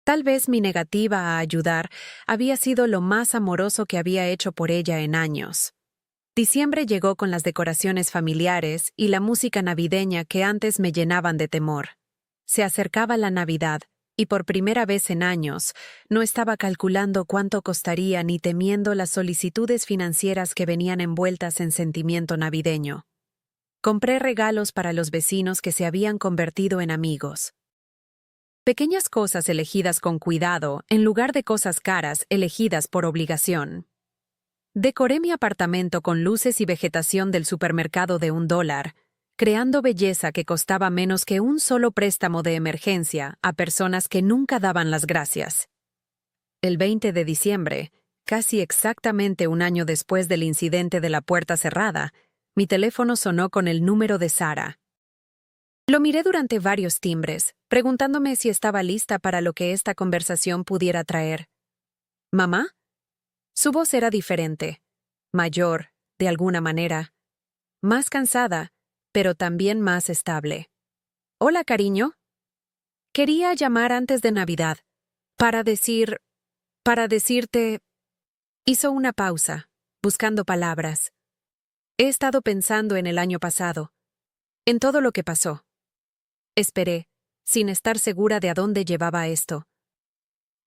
Tal vez mi negativa a ayudar había sido lo más amoroso que había hecho por ella en años. Diciembre llegó con las decoraciones familiares y la música navideña que antes me llenaban de temor. Se acercaba la Navidad, y por primera vez en años, no estaba calculando cuánto costaría ni temiendo las solicitudes financieras que venían envueltas en sentimiento navideño. Compré regalos para los vecinos que se habían convertido en amigos. Pequeñas cosas elegidas con cuidado en lugar de cosas caras elegidas por obligación. Decoré mi apartamento con luces y vegetación del supermercado de $1, creando belleza que costaba menos que un solo préstamo de emergencia a personas que nunca daban las gracias. El 20 de diciembre, casi exactamente un año después del incidente de la puerta cerrada, mi teléfono sonó con el número de Sara. Lo miré durante varios timbres, preguntándome si estaba lista para lo que esta conversación pudiera traer. ¿Mamá? Su voz era diferente, mayor, de alguna manera, más cansada, pero también más estable. Hola, cariño. Quería llamar antes de Navidad, para decirte... Hizo una pausa, buscando palabras. He estado pensando en el año pasado, en todo lo que pasó. Esperé, sin estar segura de a dónde llevaba esto.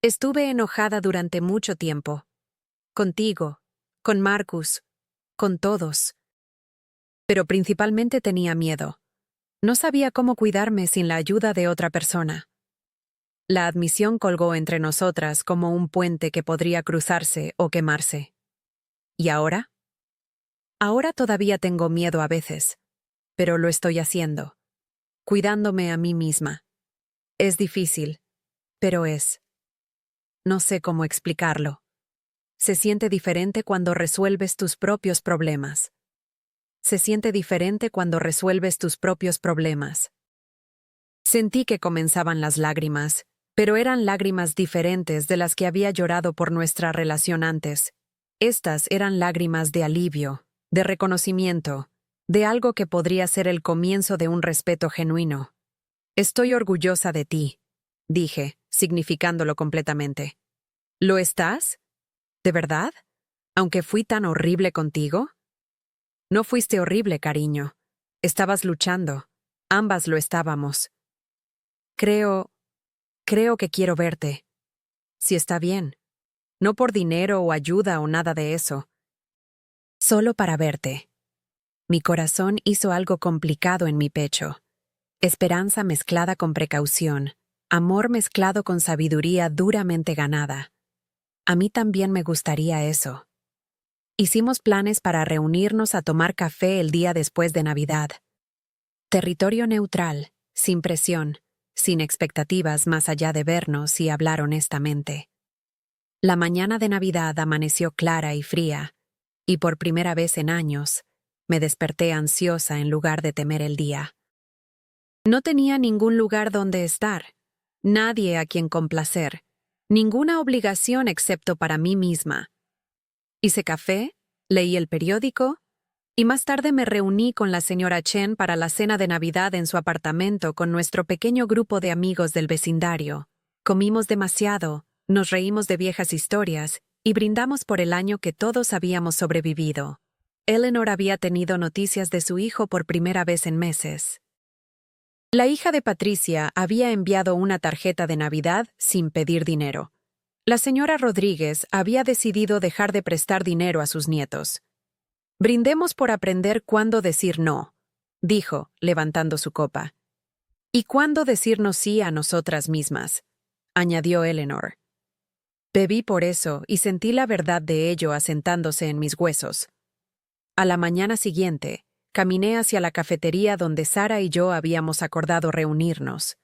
Estuve enojada durante mucho tiempo. Contigo, con Marcus, con todos. Pero principalmente tenía miedo. No sabía cómo cuidarme sin la ayuda de otra persona. La admisión colgó entre nosotras como un puente que podría cruzarse o quemarse. ¿Y ahora? Ahora todavía tengo miedo a veces, pero lo estoy haciendo, cuidándome a mí misma. Es difícil, pero es. No sé cómo explicarlo. Se siente diferente cuando resuelves tus propios problemas. Se siente diferente cuando resuelves tus propios problemas. Sentí que comenzaban las lágrimas, pero eran lágrimas diferentes de las que había llorado por nuestra relación antes. Estas eran lágrimas de alivio, de reconocimiento, de algo que podría ser el comienzo de un respeto genuino. Estoy orgullosa de ti, dije, significándolo completamente. ¿Lo estás? ¿De verdad? ¿Aunque fui tan horrible contigo? No fuiste horrible, cariño. Estabas luchando. Ambas lo estábamos. Creo que quiero verte. Si está bien. No por dinero o ayuda o nada de eso. Solo para verte. Mi corazón hizo algo complicado en mi pecho. Esperanza mezclada con precaución. Amor mezclado con sabiduría duramente ganada. A mí también me gustaría eso. Hicimos planes para reunirnos a tomar café el día después de Navidad. Territorio neutral, sin presión, sin expectativas más allá de vernos y hablar honestamente. La mañana de Navidad amaneció clara y fría, y por primera vez en años, me desperté ansiosa en lugar de temer el día. No tenía ningún lugar donde estar, nadie a quien complacer, ninguna obligación excepto para mí misma. Hice café, leí el periódico, y más tarde me reuní con la señora Chen para la cena de Navidad en su apartamento con nuestro pequeño grupo de amigos del vecindario. Comimos demasiado, nos reímos de viejas historias y brindamos por el año que todos habíamos sobrevivido. Eleanor había tenido noticias de su hijo por primera vez en meses. La hija de Patricia había enviado una tarjeta de Navidad sin pedir dinero. La señora Rodríguez había decidido dejar de prestar dinero a sus nietos. Brindemos por aprender cuándo decir no, dijo, levantando su copa. Y cuándo decirnos sí a nosotras mismas. añadió Eleanor. Bebí por eso y sentí la verdad de ello asentándose en mis huesos. A la mañana siguiente, caminé hacia la cafetería donde Sara y yo habíamos acordado reunirnos.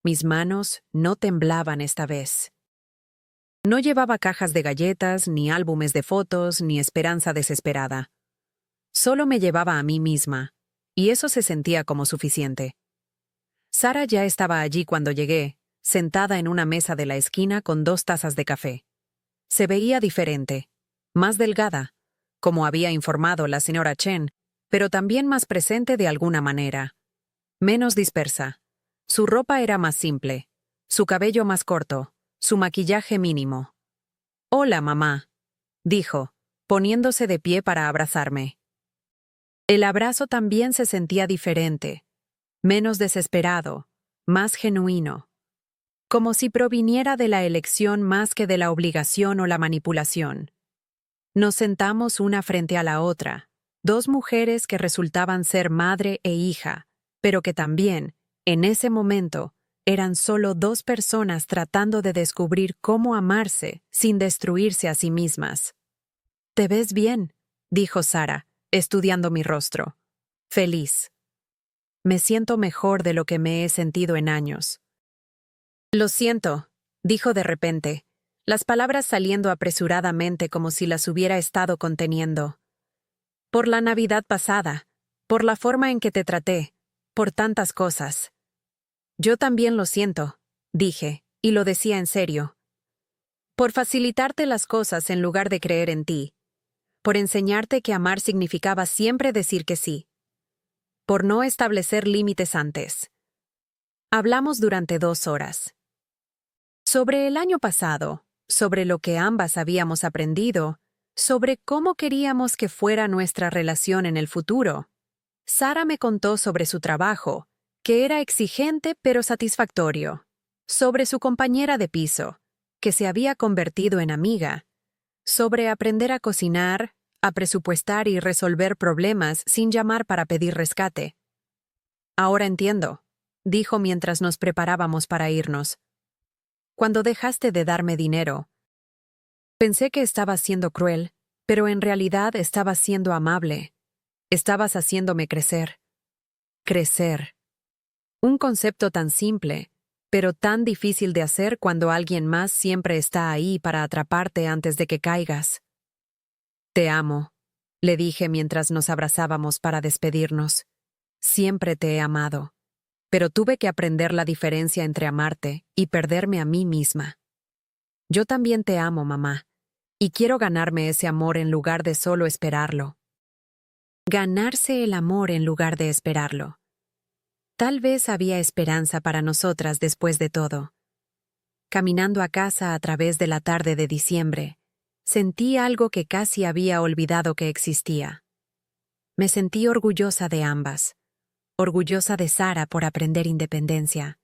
Mis manos no temblaban esta vez. No llevaba cajas de galletas, ni álbumes de fotos, ni esperanza desesperada. Solo me llevaba a mí misma, y eso se sentía como suficiente. Sara ya estaba allí cuando llegué, sentada en una mesa de la esquina con 2 tazas de café. Se veía diferente, más delgada, como había informado la señora Chen, pero también más presente de alguna manera. Menos dispersa. Su ropa era más simple, su cabello más corto, su maquillaje mínimo. «Hola, mamá», dijo, poniéndose de pie para abrazarme. El abrazo también se sentía diferente, menos desesperado, más genuino, como si proviniera de la elección más que de la obligación o la manipulación. Nos sentamos una frente a la otra, 2 mujeres que resultaban ser madre e hija, pero que también, en ese momento, eran solo 2 personas tratando de descubrir cómo amarse sin destruirse a sí mismas. «Te ves bien», dijo Sara, estudiando mi rostro. «Feliz. Me siento mejor de lo que me he sentido en años». «Lo siento», dijo de repente, las palabras saliendo apresuradamente como si las hubiera estado conteniendo. «Por la Navidad pasada, por la forma en que te traté, por tantas cosas». «Yo también lo siento», dije, y lo decía en serio. «Por facilitarte las cosas en lugar de creer en ti. Por enseñarte que amar significaba siempre decir que sí. Por no establecer límites antes». Hablamos durante 2 horas. Sobre el año pasado, sobre lo que ambas habíamos aprendido, sobre cómo queríamos que fuera nuestra relación en el futuro. Sara me contó sobre su trabajo, que era exigente pero satisfactorio, sobre su compañera de piso, que se había convertido en amiga, sobre aprender a cocinar, a presupuestar y resolver problemas sin llamar para pedir rescate. «Ahora entiendo», dijo mientras nos preparábamos para irnos. «Cuando dejaste de darme dinero, pensé que estabas siendo cruel, pero en realidad estabas siendo amable. Estabas haciéndome crecer». Crecer. Un concepto tan simple, pero tan difícil de hacer cuando alguien más siempre está ahí para atraparte antes de que caigas. «Te amo», le dije mientras nos abrazábamos para despedirnos. «Siempre te he amado, pero tuve que aprender la diferencia entre amarte y perderme a mí misma». «Yo también te amo, mamá, y quiero ganarme ese amor en lugar de solo esperarlo». Ganarse el amor en lugar de esperarlo. Tal vez había esperanza para nosotras después de todo. Caminando a casa a través de la tarde de diciembre, sentí algo que casi había olvidado que existía. Me sentí orgullosa de ambas. Orgullosa de Sara por aprender independencia.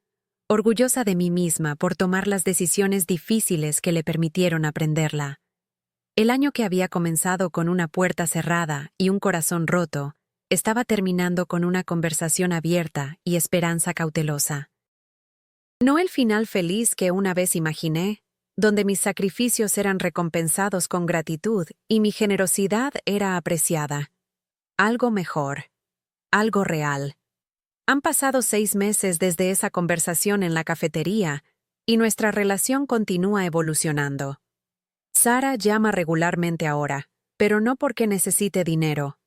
Orgullosa de mí misma por tomar las decisiones difíciles que le permitieron aprenderla. El año que había comenzado con una puerta cerrada y un corazón roto, estaba terminando con una conversación abierta y esperanza cautelosa. No el final feliz que una vez imaginé, donde mis sacrificios eran recompensados con gratitud y mi generosidad era apreciada. Algo mejor. Algo real. Han pasado 6 meses desde esa conversación en la cafetería y nuestra relación continúa evolucionando. Sara llama regularmente ahora, pero no porque necesite dinero.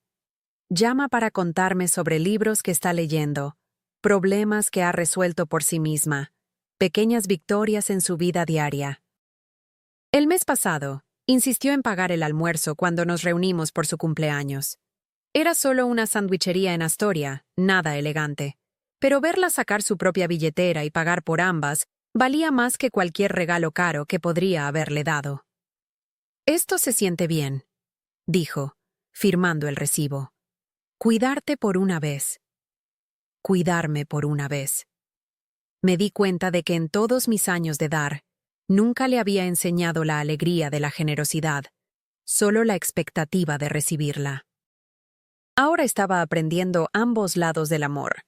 Llama para contarme sobre libros que está leyendo, problemas que ha resuelto por sí misma, pequeñas victorias en su vida diaria. El mes pasado, insistió en pagar el almuerzo cuando nos reunimos por su cumpleaños. Era solo una sandwichería en Astoria, nada elegante. Pero verla sacar su propia billetera y pagar por ambas valía más que cualquier regalo caro que podría haberle dado. «Esto se siente bien», dijo, firmando el recibo. «Cuidarte por una vez. Cuidarme por una vez». Me di cuenta de que en todos mis años de dar, nunca le había enseñado la alegría de la generosidad, solo la expectativa de recibirla. Ahora estaba aprendiendo ambos lados del amor,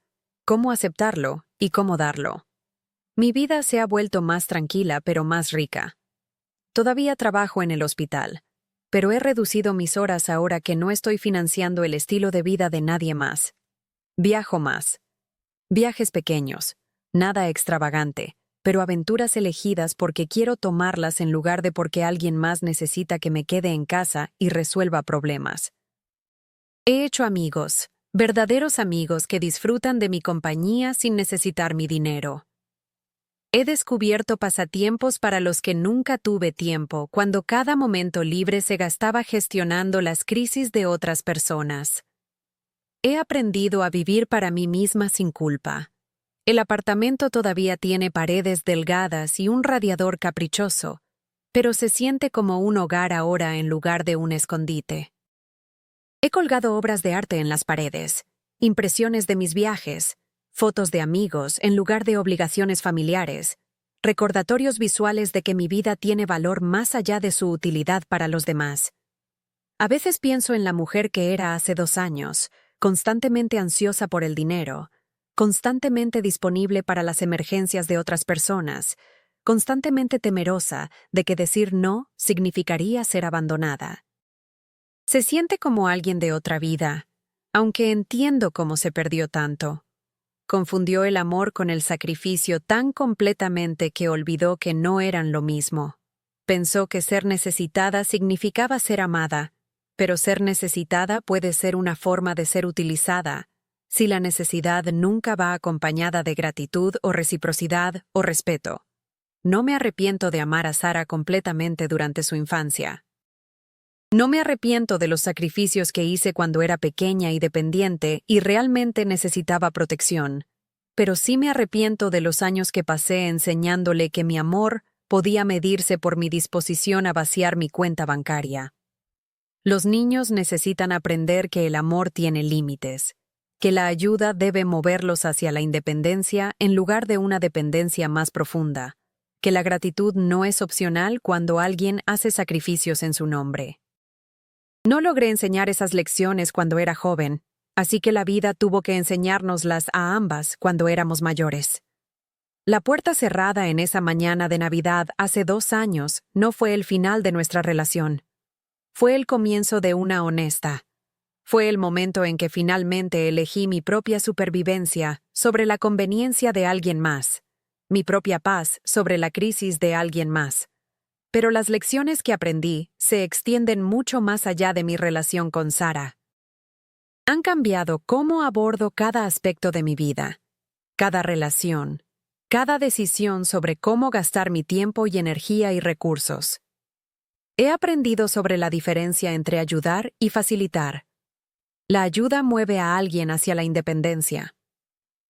cómo aceptarlo y cómo darlo. Mi vida se ha vuelto más tranquila pero más rica. Todavía trabajo en el hospital, pero he reducido mis horas ahora que no estoy financiando el estilo de vida de nadie más. Viajo más. Viajes pequeños, nada extravagante, pero aventuras elegidas porque quiero tomarlas en lugar de porque alguien más necesita que me quede en casa y resuelva problemas. He hecho amigos, verdaderos amigos que disfrutan de mi compañía sin necesitar mi dinero. He descubierto pasatiempos para los que nunca tuve tiempo, cuando cada momento libre se gastaba gestionando las crisis de otras personas. He aprendido a vivir para mí misma sin culpa. El apartamento todavía tiene paredes delgadas y un radiador caprichoso, pero se siente como un hogar ahora en lugar de un escondite. He colgado obras de arte en las paredes, impresiones de mis viajes, fotos de amigos en lugar de obligaciones familiares, recordatorios visuales de que mi vida tiene valor más allá de su utilidad para los demás. A veces pienso en la mujer que era hace 2 años, constantemente ansiosa por el dinero, constantemente disponible para las emergencias de otras personas, constantemente temerosa de que decir no significaría ser abandonada. Se siente como alguien de otra vida, aunque entiendo cómo se perdió tanto. Confundió el amor con el sacrificio tan completamente que olvidó que no eran lo mismo. Pensó que ser necesitada significaba ser amada, pero ser necesitada puede ser una forma de ser utilizada, si la necesidad nunca va acompañada de gratitud o reciprocidad o respeto. No me arrepiento de amar a Sara completamente durante su infancia. No me arrepiento de los sacrificios que hice cuando era pequeña y dependiente y realmente necesitaba protección, pero sí me arrepiento de los años que pasé enseñándole que mi amor podía medirse por mi disposición a vaciar mi cuenta bancaria. Los niños necesitan aprender que el amor tiene límites, que la ayuda debe moverlos hacia la independencia en lugar de una dependencia más profunda, que la gratitud no es opcional cuando alguien hace sacrificios en su nombre. No logré enseñar esas lecciones cuando era joven, así que la vida tuvo que enseñárnoslas a ambas cuando éramos mayores. La puerta cerrada en esa mañana de Navidad hace 2 años no fue el final de nuestra relación. Fue el comienzo de una honesta. Fue el momento en que finalmente elegí mi propia supervivencia sobre la conveniencia de alguien más, mi propia paz sobre la crisis de alguien más. Pero las lecciones que aprendí se extienden mucho más allá de mi relación con Sara. Han cambiado cómo abordo cada aspecto de mi vida, cada relación, cada decisión sobre cómo gastar mi tiempo y energía y recursos. He aprendido sobre la diferencia entre ayudar y facilitar. La ayuda mueve a alguien hacia la independencia.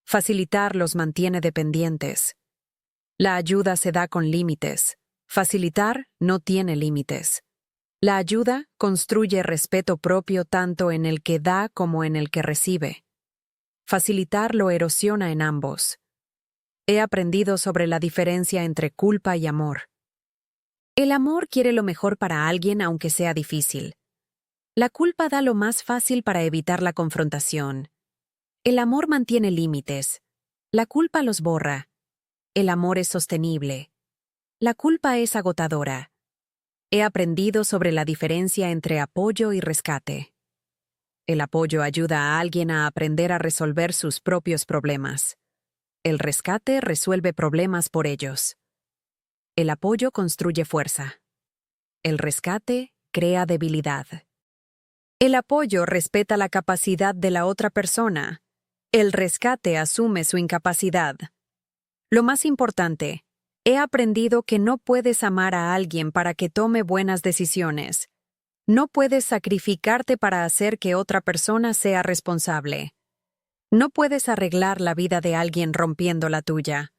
Facilitar los mantiene dependientes. La ayuda se da con límites. Facilitar no tiene límites. La ayuda construye respeto propio tanto en el que da como en el que recibe. Facilitar lo erosiona en ambos. He aprendido sobre la diferencia entre culpa y amor. El amor quiere lo mejor para alguien aunque sea difícil. La culpa da lo más fácil para evitar la confrontación. El amor mantiene límites. La culpa los borra. El amor es sostenible. La culpa es agotadora. He aprendido sobre la diferencia entre apoyo y rescate. El apoyo ayuda a alguien a aprender a resolver sus propios problemas. El rescate resuelve problemas por ellos. El apoyo construye fuerza. El rescate crea debilidad. El apoyo respeta la capacidad de la otra persona. El rescate asume su incapacidad. Lo más importante, he aprendido que no puedes amar a alguien para que tome buenas decisiones. No puedes sacrificarte para hacer que otra persona sea responsable. No puedes arreglar la vida de alguien rompiendo la tuya.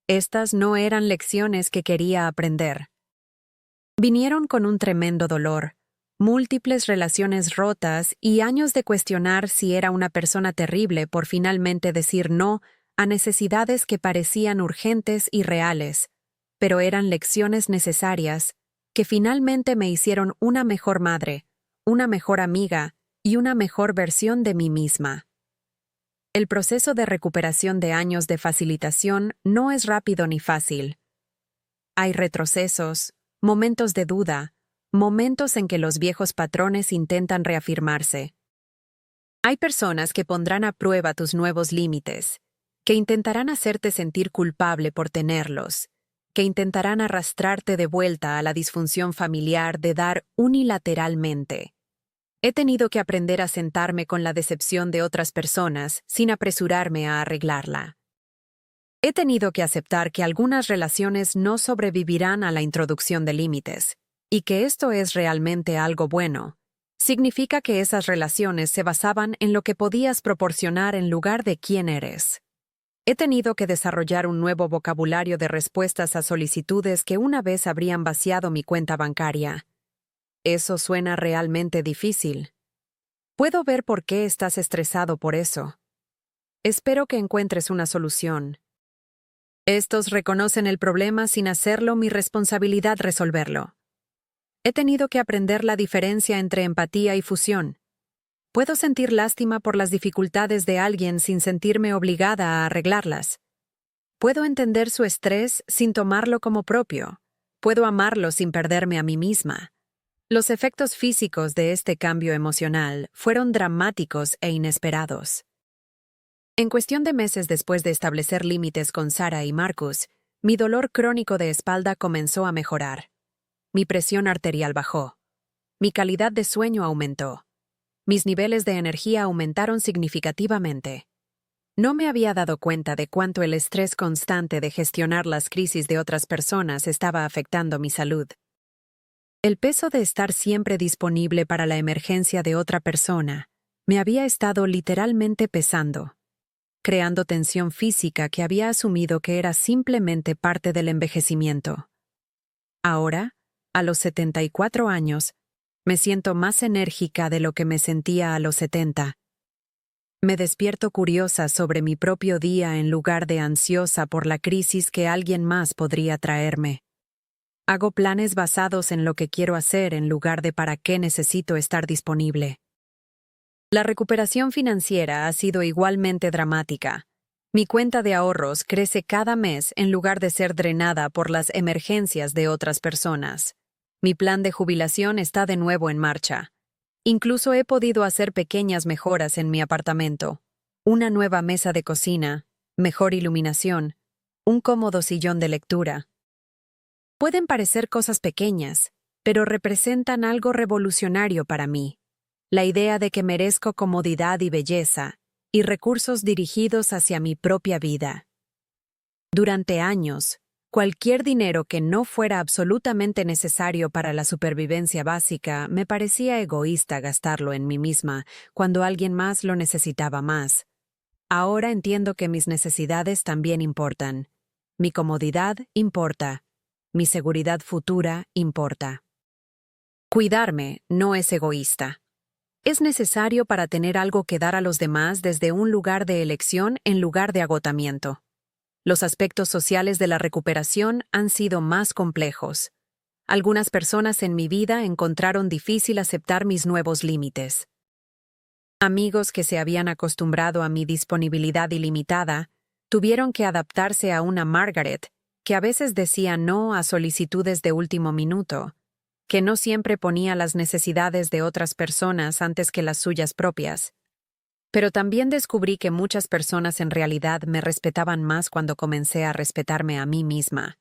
Estas no eran lecciones que quería aprender. Vinieron con un tremendo dolor, múltiples relaciones rotas y años de cuestionar si era una persona terrible por finalmente decir no a necesidades que parecían urgentes y reales, pero eran lecciones necesarias que finalmente me hicieron una mejor madre, una mejor amiga y una mejor versión de mí misma. El proceso de recuperación de años de facilitación no es rápido ni fácil. Hay retrocesos, momentos de duda, momentos en que los viejos patrones intentan reafirmarse. Hay personas que pondrán a prueba tus nuevos límites, que intentarán hacerte sentir culpable por tenerlos, que intentarán arrastrarte de vuelta a la disfunción familiar de dar unilateralmente. He tenido que aprender a sentarme con la decepción de otras personas sin apresurarme a arreglarla. He tenido que aceptar que algunas relaciones no sobrevivirán a la introducción de límites, y que esto es realmente algo bueno. Significa que esas relaciones se basaban en lo que podías proporcionar en lugar de quién eres. He tenido que desarrollar un nuevo vocabulario de respuestas a solicitudes que una vez habrían vaciado mi cuenta bancaria. Eso suena realmente difícil. Puedo ver por qué estás estresado por eso. Espero que encuentres una solución. Estos reconocen el problema sin hacerlo mi responsabilidad resolverlo. He tenido que aprender la diferencia entre empatía y fusión. Puedo sentir lástima por las dificultades de alguien sin sentirme obligada a arreglarlas. Puedo entender su estrés sin tomarlo como propio. Puedo amarlo sin perderme a mí misma. Los efectos físicos de este cambio emocional fueron dramáticos e inesperados. En cuestión de meses después de establecer límites con Sarah y Marcus, mi dolor crónico de espalda comenzó a mejorar. Mi presión arterial bajó. Mi calidad de sueño aumentó. Mis niveles de energía aumentaron significativamente. No me había dado cuenta de cuánto el estrés constante de gestionar las crisis de otras personas estaba afectando mi salud. El peso de estar siempre disponible para la emergencia de otra persona me había estado literalmente pesando, creando tensión física que había asumido que era simplemente parte del envejecimiento. Ahora, a los 74 años, me siento más enérgica de lo que me sentía a los 70. Me despierto curiosa sobre mi propio día en lugar de ansiosa por la crisis que alguien más podría traerme. Hago planes basados en lo que quiero hacer en lugar de para qué necesito estar disponible. La recuperación financiera ha sido igualmente dramática. Mi cuenta de ahorros crece cada mes en lugar de ser drenada por las emergencias de otras personas. Mi plan de jubilación está de nuevo en marcha. Incluso he podido hacer pequeñas mejoras en mi apartamento. Una nueva mesa de cocina, mejor iluminación, un cómodo sillón de lectura. Pueden parecer cosas pequeñas, pero representan algo revolucionario para mí. La idea de que merezco comodidad y belleza, y recursos dirigidos hacia mi propia vida. Durante años, cualquier dinero que no fuera absolutamente necesario para la supervivencia básica me parecía egoísta gastarlo en mí misma cuando alguien más lo necesitaba más. Ahora entiendo que mis necesidades también importan. Mi comodidad importa. Mi seguridad futura importa. Cuidarme no es egoísta. Es necesario para tener algo que dar a los demás desde un lugar de elección en lugar de agotamiento. Los aspectos sociales de la recuperación han sido más complejos. Algunas personas en mi vida encontraron difícil aceptar mis nuevos límites. Amigos que se habían acostumbrado a mi disponibilidad ilimitada tuvieron que adaptarse a una Margaret que a veces decía no a solicitudes de último minuto, que no siempre ponía las necesidades de otras personas antes que las suyas propias. Pero también descubrí que muchas personas en realidad me respetaban más cuando comencé a respetarme a mí misma.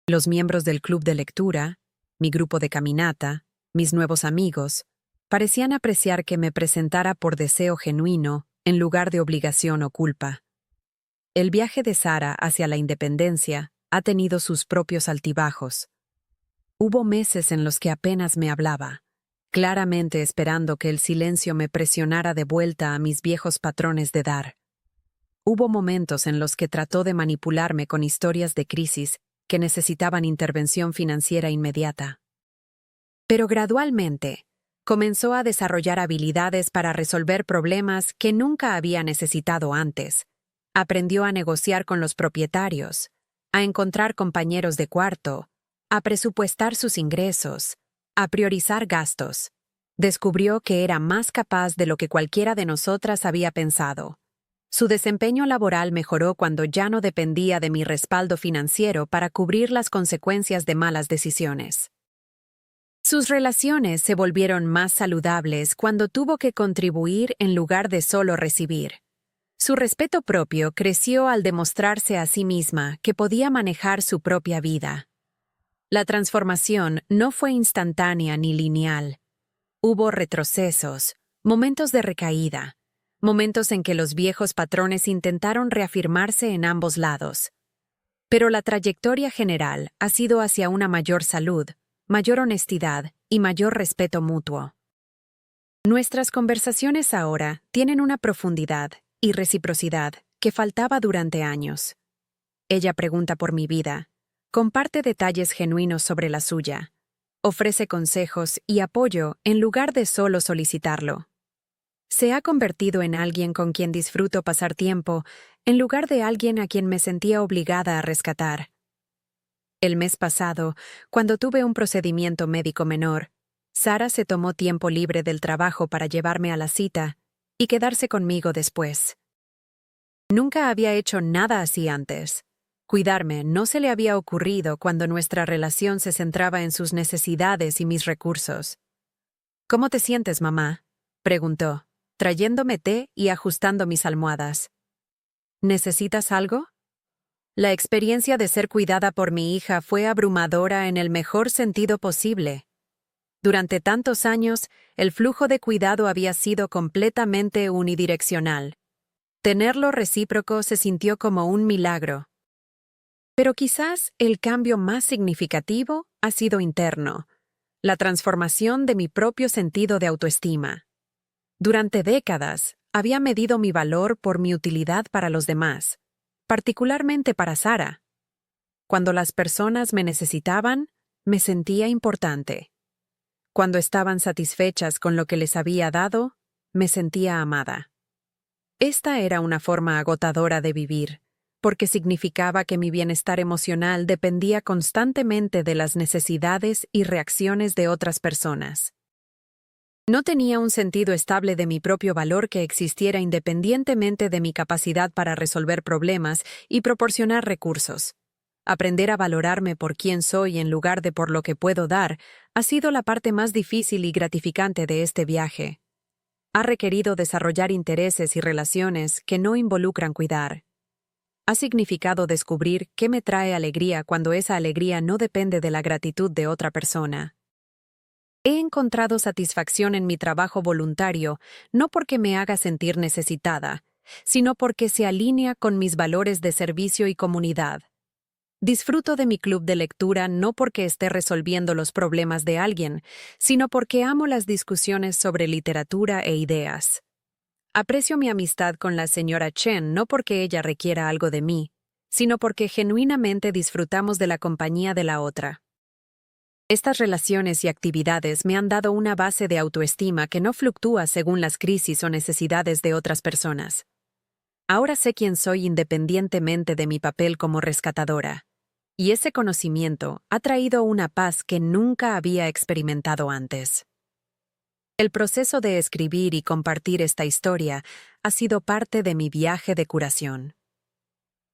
Los miembros del club de lectura, mi grupo de caminata, mis nuevos amigos, parecían apreciar que me presentara por deseo genuino en lugar de obligación o culpa. El viaje de Sarah hacia la independencia ha tenido sus propios altibajos. Hubo meses en los que apenas me hablaba, claramente esperando que el silencio me presionara de vuelta a mis viejos patrones de dar. Hubo momentos en los que trató de manipularme con historias de crisis que necesitaban intervención financiera inmediata. Pero gradualmente, comenzó a desarrollar habilidades para resolver problemas que nunca había necesitado antes. Aprendió a negociar con los propietarios, a encontrar compañeros de cuarto, a presupuestar sus ingresos, a priorizar gastos. Descubrió que era más capaz de lo que cualquiera de nosotras había pensado. Su desempeño laboral mejoró cuando ya no dependía de mi respaldo financiero para cubrir las consecuencias de malas decisiones. Sus relaciones se volvieron más saludables cuando tuvo que contribuir en lugar de solo recibir. Su respeto propio creció al demostrarse a sí misma que podía manejar su propia vida. La transformación no fue instantánea ni lineal. Hubo retrocesos, momentos de recaída, momentos en que los viejos patrones intentaron reafirmarse en ambos lados. Pero la trayectoria general ha sido hacia una mayor salud, mayor honestidad y mayor respeto mutuo. Nuestras conversaciones ahora tienen una profundidad y reciprocidad que faltaba durante años. Ella pregunta por mi vida, comparte detalles genuinos sobre la suya, ofrece consejos y apoyo en lugar de solo solicitarlo. Se ha convertido en alguien con quien disfruto pasar tiempo, en lugar de alguien a quien me sentía obligada a rescatar. El mes pasado, cuando tuve un procedimiento médico menor, Sara se tomó tiempo libre del trabajo para llevarme a la cita y quedarse conmigo después. Nunca había hecho nada así antes. Cuidarme no se le había ocurrido cuando nuestra relación se centraba en sus necesidades y mis recursos. «¿Cómo te sientes, mamá?», preguntó, trayéndome té y ajustando mis almohadas. «¿Necesitas algo?». La experiencia de ser cuidada por mi hija fue abrumadora en el mejor sentido posible. Durante tantos años, el flujo de cuidado había sido completamente unidireccional. Tenerlo recíproco se sintió como un milagro. Pero quizás el cambio más significativo ha sido interno, la transformación de mi propio sentido de autoestima. Durante décadas, había medido mi valor por mi utilidad para los demás, particularmente para Sara. Cuando las personas me necesitaban, me sentía importante. Cuando estaban satisfechas con lo que les había dado, me sentía amada. Esta era una forma agotadora de vivir, porque significaba que mi bienestar emocional dependía constantemente de las necesidades y reacciones de otras personas. No tenía un sentido estable de mi propio valor que existiera independientemente de mi capacidad para resolver problemas y proporcionar recursos. Aprender a valorarme por quién soy en lugar de por lo que puedo dar ha sido la parte más difícil y gratificante de este viaje. Ha requerido desarrollar intereses y relaciones que no involucran cuidar. Ha significado descubrir qué me trae alegría cuando esa alegría no depende de la gratitud de otra persona. He encontrado satisfacción en mi trabajo voluntario no porque me haga sentir necesitada, sino porque se alinea con mis valores de servicio y comunidad. Disfruto de mi club de lectura no porque esté resolviendo los problemas de alguien, sino porque amo las discusiones sobre literatura e ideas. Aprecio mi amistad con la señora Chen no porque ella requiera algo de mí, sino porque genuinamente disfrutamos de la compañía de la otra. Estas relaciones y actividades me han dado una base de autoestima que no fluctúa según las crisis o necesidades de otras personas. Ahora sé quién soy independientemente de mi papel como rescatadora, y ese conocimiento ha traído una paz que nunca había experimentado antes. El proceso de escribir y compartir esta historia ha sido parte de mi viaje de curación.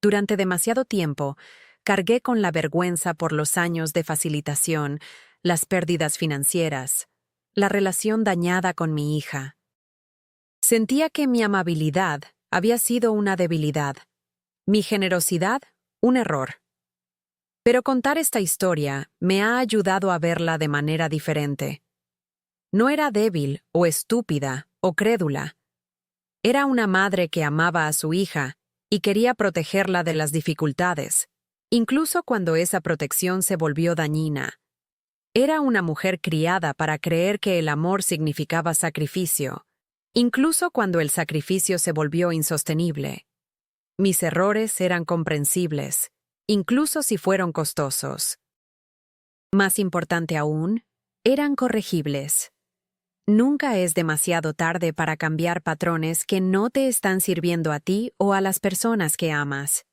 Durante demasiado tiempo, cargué con la vergüenza por los años de facilitación, las pérdidas financieras, la relación dañada con mi hija. Sentía que mi amabilidad había sido una debilidad, mi generosidad un error. Pero contar esta historia me ha ayudado a verla de manera diferente. No era débil o estúpida o crédula. Era una madre que amaba a su hija y quería protegerla de las dificultades, incluso cuando esa protección se volvió dañina. Era una mujer criada para creer que el amor significaba sacrificio, incluso cuando el sacrificio se volvió insostenible. Mis errores eran comprensibles, incluso si fueron costosos. Más importante aún, eran corregibles. Nunca es demasiado tarde para cambiar patrones que no te están sirviendo a ti o a las personas que amas.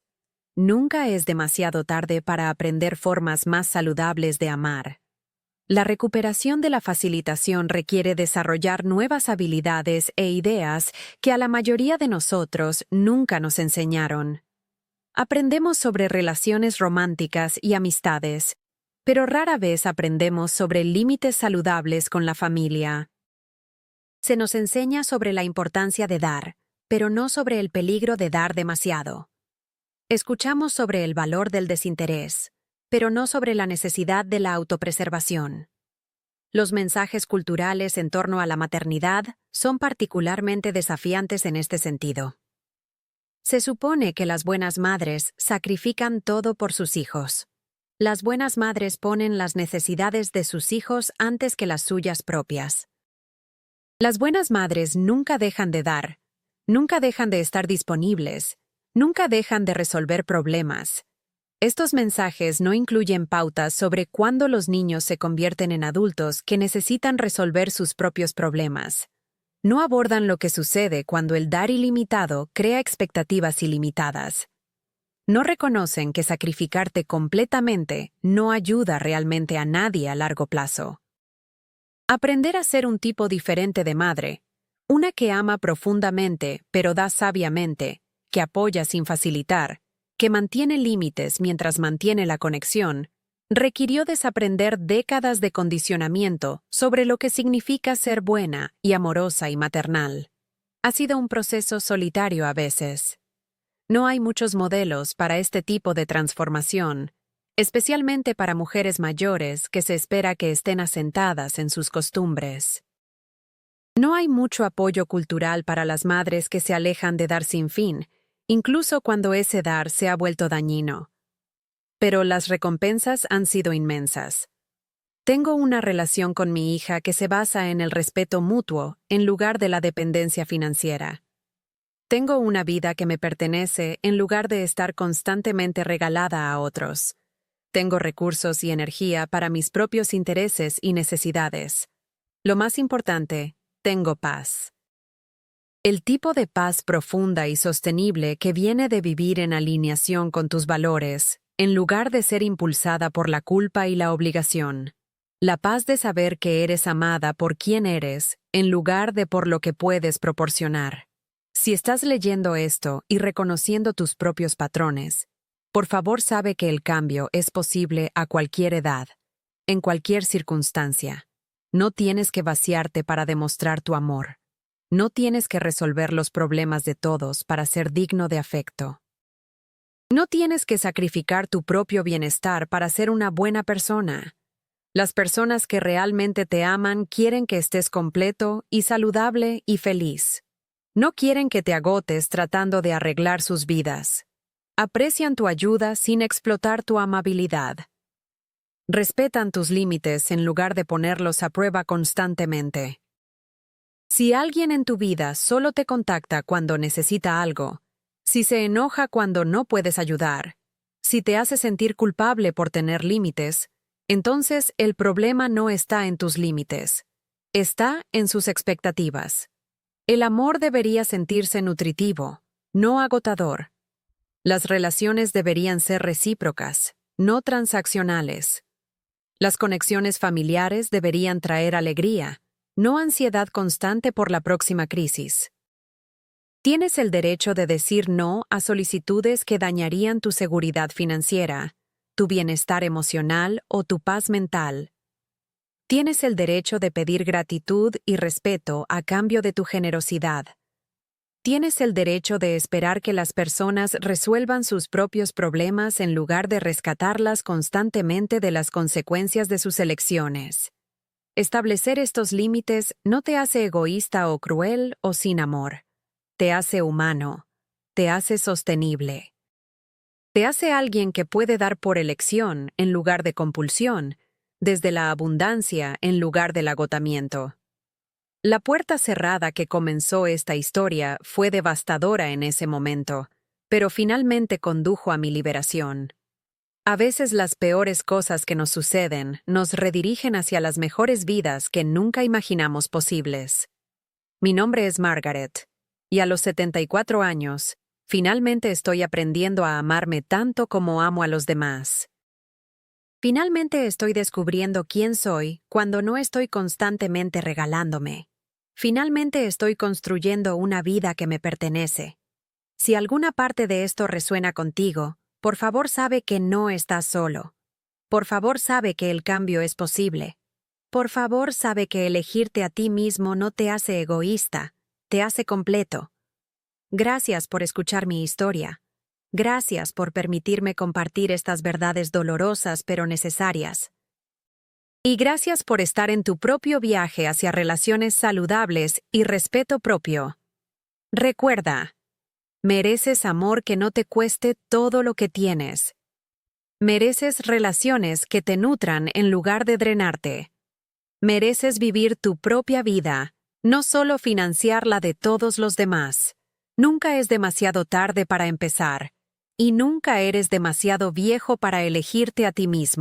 Nunca es demasiado tarde para aprender formas más saludables de amar. La recuperación de la facilitación requiere desarrollar nuevas habilidades e ideas que a la mayoría de nosotros nunca nos enseñaron. Aprendemos sobre relaciones románticas y amistades, pero rara vez aprendemos sobre límites saludables con la familia. Se nos enseña sobre la importancia de dar, pero no sobre el peligro de dar demasiado. Escuchamos sobre el valor del desinterés, pero no sobre la necesidad de la autopreservación. Los mensajes culturales en torno a la maternidad son particularmente desafiantes en este sentido. Se supone que las buenas madres sacrifican todo por sus hijos. Las buenas madres ponen las necesidades de sus hijos antes que las suyas propias. Las buenas madres nunca dejan de dar, nunca dejan de estar disponibles, nunca dejan de resolver problemas. Estos mensajes no incluyen pautas sobre cuándo los niños se convierten en adultos que necesitan resolver sus propios problemas. No abordan lo que sucede cuando el dar ilimitado crea expectativas ilimitadas. No reconocen que sacrificarte completamente no ayuda realmente a nadie a largo plazo. Aprender a ser un tipo diferente de madre, una que ama profundamente pero da sabiamente, que apoya sin facilitar, que mantiene límites mientras mantiene la conexión, requirió desaprender décadas de condicionamiento sobre lo que significa ser buena y amorosa y maternal. Ha sido un proceso solitario a veces. No hay muchos modelos para este tipo de transformación, especialmente para mujeres mayores que se espera que estén asentadas en sus costumbres. No hay mucho apoyo cultural para las madres que se alejan de dar sin fin, incluso cuando ese dar se ha vuelto dañino. Pero las recompensas han sido inmensas. Tengo una relación con mi hija que se basa en el respeto mutuo en lugar de la dependencia financiera. Tengo una vida que me pertenece en lugar de estar constantemente regalada a otros. Tengo recursos y energía para mis propios intereses y necesidades. Lo más importante, tengo paz. El tipo de paz profunda y sostenible que viene de vivir en alineación con tus valores, en lugar de ser impulsada por la culpa y la obligación. La paz de saber que eres amada por quien eres, en lugar de por lo que puedes proporcionar. Si estás leyendo esto y reconociendo tus propios patrones, por favor sabe que el cambio es posible a cualquier edad, en cualquier circunstancia. No tienes que vaciarte para demostrar tu amor. No tienes que resolver los problemas de todos para ser digno de afecto. No tienes que sacrificar tu propio bienestar para ser una buena persona. Las personas que realmente te aman quieren que estés completo y saludable y feliz. No quieren que te agotes tratando de arreglar sus vidas. Aprecian tu ayuda sin explotar tu amabilidad. Respetan tus límites en lugar de ponerlos a prueba constantemente. Si alguien en tu vida solo te contacta cuando necesita algo, si se enoja cuando no puedes ayudar, si te hace sentir culpable por tener límites, entonces el problema no está en tus límites, está en sus expectativas. El amor debería sentirse nutritivo, no agotador. Las relaciones deberían ser recíprocas, no transaccionales. Las conexiones familiares deberían traer alegría, no ansiedad constante por la próxima crisis. Tienes el derecho de decir no a solicitudes que dañarían tu seguridad financiera, tu bienestar emocional o tu paz mental. Tienes el derecho de pedir gratitud y respeto a cambio de tu generosidad. Tienes el derecho de esperar que las personas resuelvan sus propios problemas en lugar de rescatarlas constantemente de las consecuencias de sus elecciones. Establecer estos límites no te hace egoísta o cruel o sin amor. Te hace humano. Te hace sostenible. Te hace alguien que puede dar por elección en lugar de compulsión, desde la abundancia en lugar del agotamiento. La puerta cerrada que comenzó esta historia fue devastadora en ese momento, pero finalmente condujo a mi liberación. A veces las peores cosas que nos suceden nos redirigen hacia las mejores vidas que nunca imaginamos posibles. Mi nombre es Margaret, y a los 74 años, finalmente estoy aprendiendo a amarme tanto como amo a los demás. Finalmente estoy descubriendo quién soy cuando no estoy constantemente regalándome. Finalmente estoy construyendo una vida que me pertenece. Si alguna parte de esto resuena contigo, por favor sabe que no estás solo. Por favor sabe que el cambio es posible. Por favor sabe que elegirte a ti mismo no te hace egoísta, te hace completo. Gracias por escuchar mi historia. Gracias por permitirme compartir estas verdades dolorosas pero necesarias. Y gracias por estar en tu propio viaje hacia relaciones saludables y respeto propio. Recuerda, mereces amor que no te cueste todo lo que tienes. Mereces relaciones que te nutran en lugar de drenarte. Mereces vivir tu propia vida, no solo financiar la de todos los demás. Nunca es demasiado tarde para empezar. Y nunca eres demasiado viejo para elegirte a ti mismo.